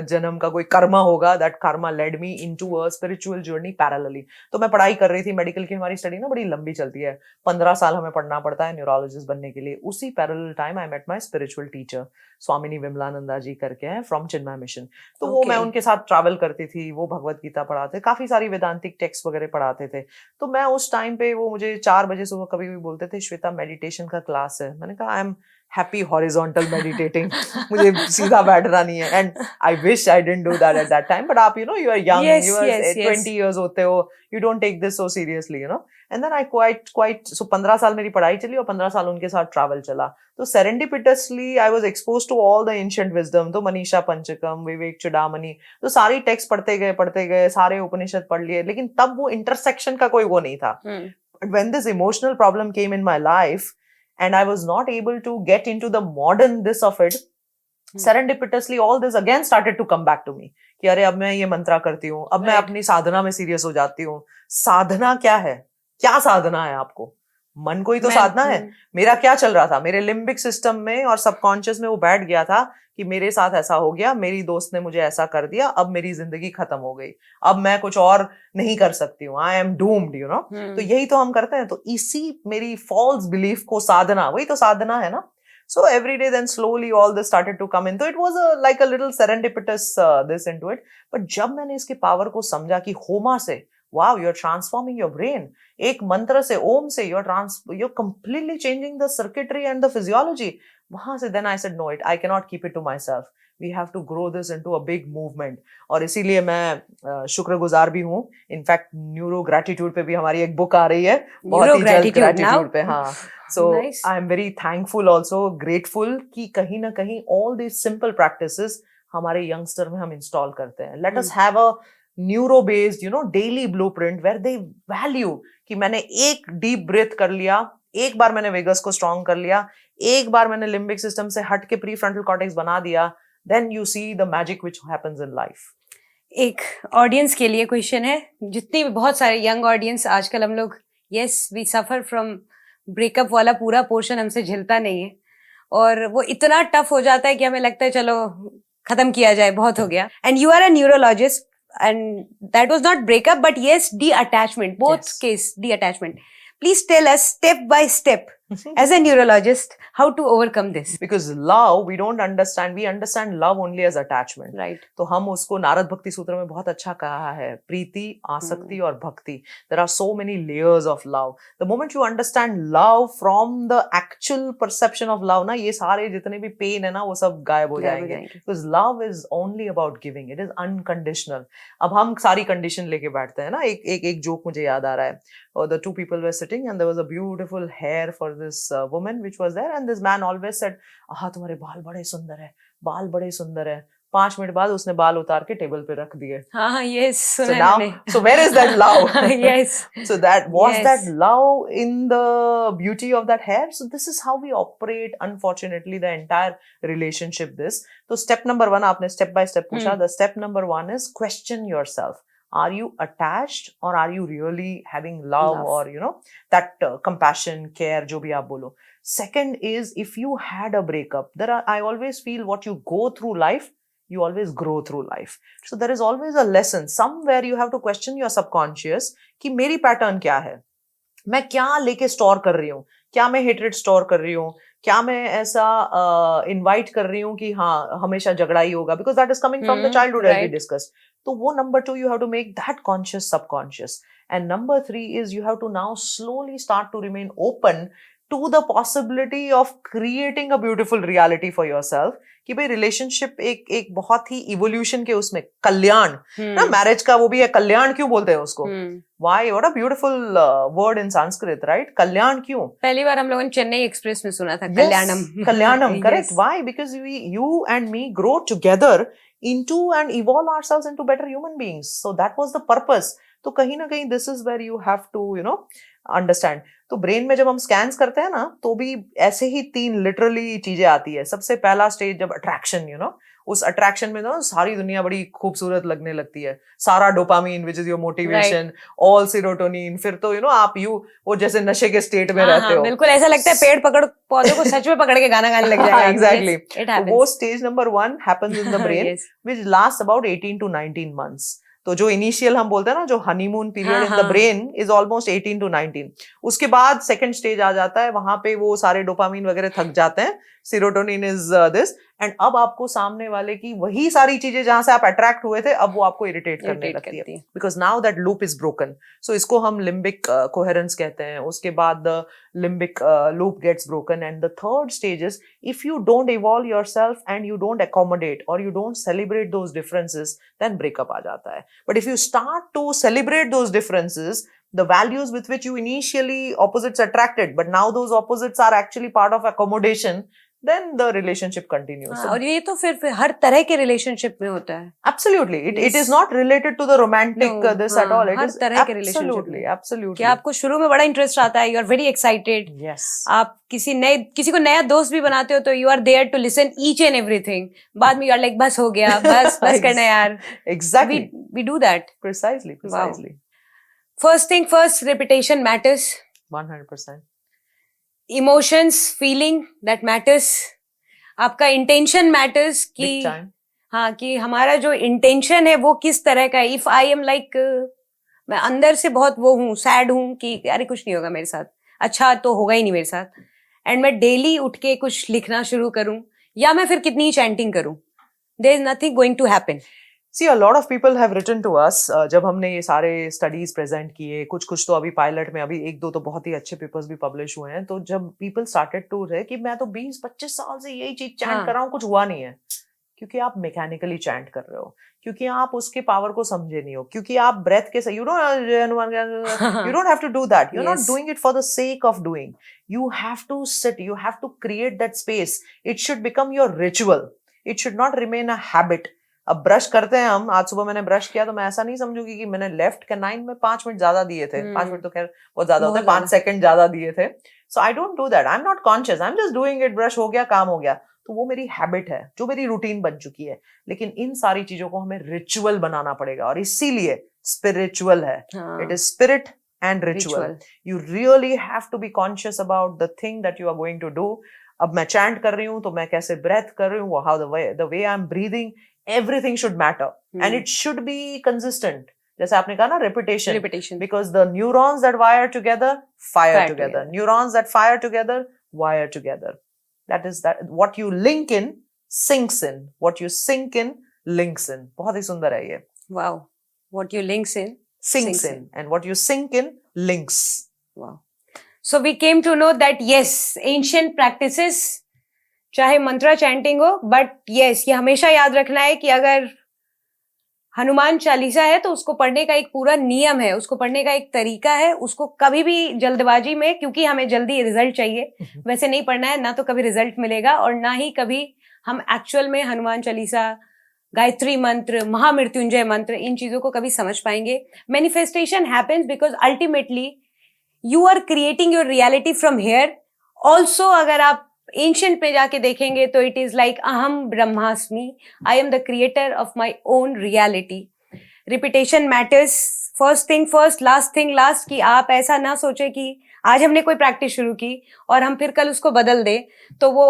जन्म का कोई कर्मा होगा. That karma led me into a spiritual journey parallelly. तो मैं पढ़ाई कर रही थी, मेडिकल की हमारी स्टडी ना बड़ी लंबी चलती है, 15 साल हमें पढ़ना पड़ता है न्यूरोलॉजिस्ट बनने के लिए. उसी parallel time I met my spiritual teacher Swamini Vimalananda जी करके हैं फ्रॉम चिन्मय मिशन. तो वो मैं उनके साथ ट्रैवल करती थी, वो भगवत गीता पढ़ाते, काफी सारी वेदांतिक टेक्स्ट वगैरह पढ़ाते थे. तो मैं उस टाइम पे वो मुझे 4 बजे सुबह कभी भी बोलते थे, श्वेता मेडिटेशन का क्लास है. मैंने कहा I am happy horizontal meditating, मुझे सीधा बैठना नहीं है. And I wish I didn't do that at that time, but आप you are young, you are 20 years होते हो, you don't take this so seriously, you know. And then I quite so 15 साल मेरी पढ़ाई चली और 15 साल उनके साथ ट्रैवल चला. तो serendipitously I was exposed to all the ancient wisdom. तो मनीषा पंचकम, विवेक चुडामणि, तो सारी टेक्स्ट पढ़ते गए, सारे उपनिषद पढ़ लिए, लेकिन तब वो इंटरसेक्शन का कोई वो नहीं था. But when this emotional problem came in my life and I was not able to get into the modern this of it, serendipitously all this again started to come back to me कि अरे अब मैं ये मंत्रा करती हूँ, अब मैं अपनी साधना में सीरियस हो जाती हूँ. साधना क्या है? क्या साधना है आपको? मन को ही तो साधना है. मेरा क्या चल रहा था, मेरे लिम्बिक सिस्टम में और सबकॉन्शियस में वो बैठ गया था कि मेरे साथ ऐसा हो गया, मेरी दोस्त ने मुझे ऐसा कर दिया, अब मेरी जिंदगी खत्म हो गई, अब मैं कुछ और नहीं कर सकती हूँ, I am doomed, you know. तो यही तो हम करते हैं. तो इसी मेरी फॉल्स बिलीफ को साधना, वही तो साधना है ना. So every day then slowly all this started to come in. So it was like a little serendipitous this into it. But जब मैंने इसके पावर को समझा कि होमा से wow, you're transforming your brain. एक मंत्र से, ओम से, you're completely changing the circuitry and the physiology. वहां से then I said, no, I cannot keep it to myself. We have to grow this into a big movement. और इसीलिए मैं शुक्रगुजार भी हूँ. इनफैक्ट न्यूरो ग्रेटिट्यूड पे भी हमारी एक बुक आ रही है, बहुत ही जल्द ग्रेटिट्यूड पे. हाँ, so nice. I am very thankful also, grateful कि कहीं ना कहीं all these simple practices हमारे यंगस्टर में हम इंस्टॉल करते हैं. Let us have a neuro based daily blueprint where they value कि मैंने एक डीप ब्रीथ कर लिया, एक बार मैंने वेगस को स्ट्रॉन्ग कर लिया, एक बार मैंने लिम्बिक सिस्टम से हट के प्री फ्रंटल कॉर्टेक्स बना दिया, then you see the magic which happens in life. एक ऑडियंस के लिए क्वेश्चन है, जितनी भी बहुत सारे यंग ऑडियंस आजकल हम लोग, yes we suffer from breakup वाला पूरा पोर्शन हमसे झेलता नहीं है और वो इतना टफ हो जाता है कि हमें लगता है चलो खत्म किया जाए, बहुत हो गया. And you are a neurologist and that was not breakup but yes de-attachment, both case de-attachment. Please tell us step by step as a neurologist how to overcome this. Because love we don't understand, we understand love only as attachment, right? तो हम उसको नारद भक्ति सूत्र में बहुत अच्छा कहा है, प्रीति, आसक्ति और भक्ति. There are so many layers of love. The moment you understand love from the actual perception of love, ना ये सारे जितने भी पेन है ना वो सब गायब हो जाएंगे. Because love is only about giving, it is unconditional. अब हम सारी कंडीशन लेके बैठते हैं ना. एक जोक मुझे याद आ रहा है. The two people were sitting and there was a beautiful hair for this woman which was there and this man always said, "आहा तुम्हारे बाल बड़े सुंदर है, बाल बड़े सुंदर है." 5 मिनट बाद उसने बाल उतार के टेबल पे रख दिए. हाँ, yes. So where is that love? Yes. So that was that love in the beauty of that hair. So this is how we operate, unfortunately, the entire relationship. This. So step number 1, आपने step by step पूछा. The step number 1 is question yourself. Are you attached or are you really having love or that compassion, care, जो भी आप बोलो. Second is if you had a breakup, I always feel what you go through life, you always grow through life. So there is always a lesson. Somewhere you have to question your subconscious कि मेरी pattern क्या है, मैं क्या लेके store कर रही हूँ, क्या मैं हेट्रेड स्टोर कर रही हूँ, क्या मैं ऐसा इनवाइट कर रही हूँ कि हाँ हमेशा झगड़ा ही होगा, because that is coming from the childhood age we discuss. तो वो number 2 you have to make that conscious subconscious. And number 3 is you have to now slowly start to remain open to the possibility of creating a beautiful reality for yourself. कि भाई relationship एक बहुत ही evolution के उसमें कल्याण ना, marriage का वो भी है कल्याण. क्यों बोलते हैं उसको? Why? What a beautiful word in Sanskrit, right? कल्याण क्यों? पहली बार हम लोगों ने चेन्नई एक्सप्रेस में सुना था कल्याणम. कल्याणम, correct. Why? Because you and me grow together into and evolve ourselves into better human beings. So that was the purpose. तो कहीं ना कहीं this is where you have to understand. तो ब्रेन में जब हम स्कैन्स करते हैं ना, तो भी ऐसे ही 3 लिटरली चीजें आती है. सबसे पहला स्टेज जब अट्रैक्शन, उस अट्रैक्शन में ना सारी दुनिया बड़ी खूबसूरत लगने लगती है, सारा dopamine which is your motivation, all serotonin, फिर तो आप वो जैसे नशे के स्टेट में रहते हो, बिल्कुल ऐसा लगता है पेड़ पकड़ पौधे को सच में पकड़ के गाना गाने लग जाएगा। एग्जैक्टली। वो stage number 1 happens in the brain which last about 18 to 19 months। तो जो इनिशियल हम बोलते हैं ना, जो honeymoon period in the brain is almost 18 to 19। उसके बाद सेकंड स्टेज आ जाता है, वहां पे वो सारे डोपामीन वगैरह थक जाते हैं, सीरोटोनिन इज दिस, एंड अब आपको सामने वाले की वही सारी चीजें जहां से आप अट्रैक्ट हुए थे, अब वो आपको इरिटेट करने लगती है, because now that loop is broken. So इसको हम लिम्बिक कोहेरेंस कहते हैं। उसके बाद the limbic loop gets broken, and the third stage is if you don't evolve yourself and you don't accommodate और you don't celebrate those differences, then breakup आ जाता है। But if you start to celebrate those differences, the values with which you initially opposites attracted, but now those opposites are actually part of accommodation, then the relationship continues. और ये तो फिर हर तरह के relationship में होता है। Absolutely, it is not related to the romantic this at all. It her is तरह के रिलेशनशिप में। absolutely. कि आपको शुरू में बड़ा इंटरेस्ट आता है, you are very excited. Yes. आप किसी को नया दोस्त भी बनाते हो तो you are there to listen each and everything. बाद में you are like बस हो गया, बस करना यार। Exactly. We do that. Precisely. Wow. First thing first, reputation matters. 100%. Emotions, feeling that matters, आपका इंटेंशन मैटर्स कि हाँ कि हमारा जो इंटेंशन है वो किस तरह का है। इफ आई एम लाइक मैं अंदर से बहुत वो हूँ, सैड हूँ कि अरे कुछ नहीं होगा मेरे साथ, अच्छा तो होगा ही नहीं मेरे साथ, एंड मैं डेली उठ के कुछ लिखना शुरू करूँ या मैं फिर कितनी चैंटिंग करूँ, there is nothing going to happen. See, a lot of people have written to us जब हमने ये सारे स्टडीज प्रेजेंट किए, कुछ तो अभी पायलट में, अभी 1-2 तो बहुत ही अच्छे पेपर्स भी पब्लिश हुए हैं, तो जब पीपल स्टार्टेड टू रहे कि मैं तो 20-25 साल से यही चीज चैंट कर रहा हूँ, कुछ हुआ नहीं है, क्योंकि आप मैकेनिकली चैंट कर रहे हो, क्योंकि आप उसके पावर को समझे नहीं हो, क्योंकि आप ब्रेथ के you don't have to do that, you are not doing it for the sake of doing, you have to sit, you have to create that space, it should become your ritual, it should not remain a habit. अब brush करते हैं हम, आज सुबह मैंने brush किया तो मैं ऐसा नहीं समझूंगी कि मैंने लेफ्ट कैनाइन में 5 मिनट ज्यादा दिए थे, 5 मिनट तो खैर बहुत ज्यादा होता है, 5 सेकंड ज्यादा दिए थे, so I don't do that, I am not conscious, I am just doing it, brush हो गया, काम हो गया, तो वो मेरी हैबिट है, जो मेरी रूटीन बन चुकी है। लेकिन इन सारी चीजों को हमें रिचुअल बनाना पड़ेगा, और इसीलिए स्पिरिचुअल है, it is spirit and ritual. You really have to be conscious about the thing that you are going to do. अब मैं चैंट कर रही हूँ तो मैं कैसे ब्रेथ कर रही हूँ, how the way I am breathing, everything should matter, and it should be consistent. जैसे आपने कहा ना, repetition, because the neurons that wire together fire together, neurons that fire together wire together. That is that what you link in sinks in, what you sink in links in. बहुत ही सुंदर है ये। Wow, what you links in sinks in, and what you sink in links. Wow. So we came to know that yes, ancient practices, चाहे मंत्रा chanting हो, but yes ये हमेशा याद रखना है कि अगर हनुमान चालीसा है तो उसको पढ़ने का एक पूरा नियम है, उसको पढ़ने का एक तरीका है, उसको कभी भी जल्दबाजी में, क्योंकि हमें जल्दी रिजल्ट चाहिए, वैसे नहीं पढ़ना है, ना तो कभी रिजल्ट मिलेगा और ना ही कभी हम एक्चुअल में हनुमान चालीसा, गायत्री मंत्र, महामृत्युंजय मंत्र, इन चीजों को कभी समझ पाएंगे। Manifestation happens because ultimately you are creating your reality from here. Also अगर आप एंशिएंट पे जाके देखेंगे तो इट इज लाइक अहम ब्रह्मास्मि, I am the creator of my own reality. Repetition matters, first thing first, last thing last, कि आप ऐसा ना सोचे कि आज हमने कोई प्रैक्टिस शुरू की और हम फिर कल उसको बदल दें तो वो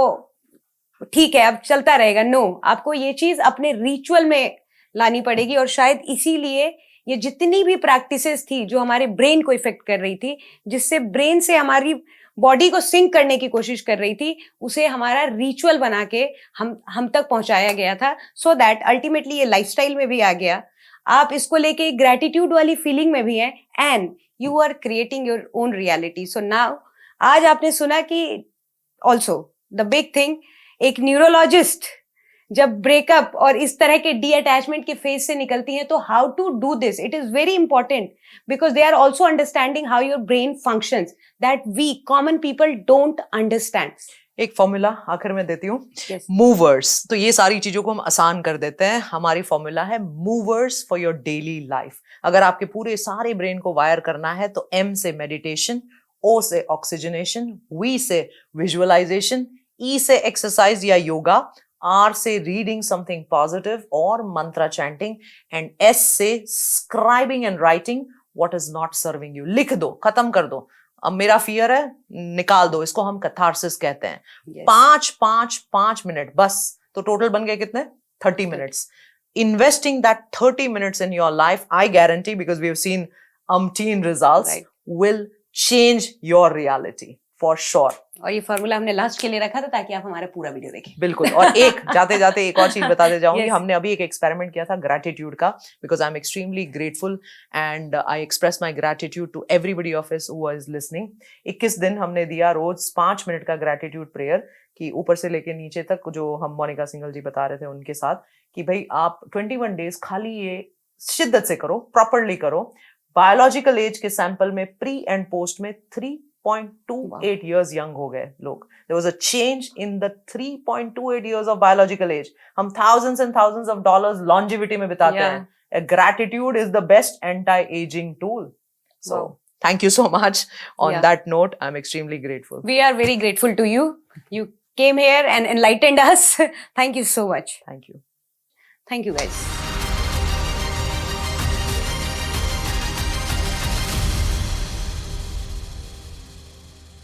ठीक है अब चलता रहेगा। नो, आपको ये चीज अपने रिचुअल में लानी पड़ेगी, और शायद इसीलिए ये जितनी भी प्रैक्टिसेस थी जो हमारे ब्रेन को इफेक्ट कर रही थी, जिससे ब्रेन से हमारी बॉडी को सिंक करने की कोशिश कर रही थी, उसे हमारा रिचुअल बना के हम तक पहुंचाया गया था, सो दैट अल्टीमेटली ये लाइफस्टाइल में भी आ गया। आप इसको लेके ग्रैटिट्यूड वाली फीलिंग में भी है, and you are creating your own reality. So now आज आपने सुना कि ऑल्सो द बिग थिंग, एक न्यूरोलॉजिस्ट जब ब्रेकअप और इस तरह के डी अटैचमेंट के फेज से निकलती हैं तो how to do this, it is very important because they are also understanding how your brain functions that we common people don't understand. एक फॉर्मूला आखिर में देती हूँ, मूवर्स। तो ये सारी चीजों को हम आसान कर देते हैं। हमारी फॉर्मूला है movers for your daily life. अगर आपके पूरे सारे ब्रेन को वायर करना है तो एम से मेडिटेशन, ओ से ऑक्सीजनेशन, वी से विजुअलाइजेशन, ई से एक्सरसाइज या योगा, R से reading something positive or mantra chanting, and S से scribing and writing what is not serving you. लिख दो, खत्म कर दो. अब मेरा फियर है, निकाल दो. इसको हम कैथारसिस कहते हैं. Yes. 5 मिनट बस. तो टोटल बन गए कितने? 30 minutes. Investing that 30 minutes in your life, I guarantee, because we have seen umpteen results, Right. will change your reality for sure. और ये फॉर्मूला हमने लास्ट के लिए रखा था ताकि आप हमारा पूरा वीडियो देखें. बिल्कुल. और एक जाते जाते एक और चीज बताते जाऊंगी. Yes. हमने अभी एक एक्सपेरिमेंट किया था ग्रैटिट्यूड का, because I'm extremely grateful and I express my gratitude to everybody of us who is listening. 21 दिन हमने दिया रोज 5 मिनट का ग्रैटिट्यूड प्रेयर, कि ऊपर से लेके नीचे तक, जो हम मोनिका सिंघल जी बता रहे थे उनके साथ, कि भाई आप 21 डेज खाली ये शिद्दत से करो, प्रॉपरली करो. बायोलॉजिकल एज के सैंपल में प्री एंड पोस्ट में 3.28 years यंग हो गए लोग. There was a change in the 3.28 years of biological age. हम thousands and thousands of dollars longevity में बिताते हैं. Gratitude is the best anti-aging tool. So thank you so much. On that note, I'm extremely grateful. We are very grateful to you. You came here and enlightened us. Thank you so much. Thank you. Thank you, guys.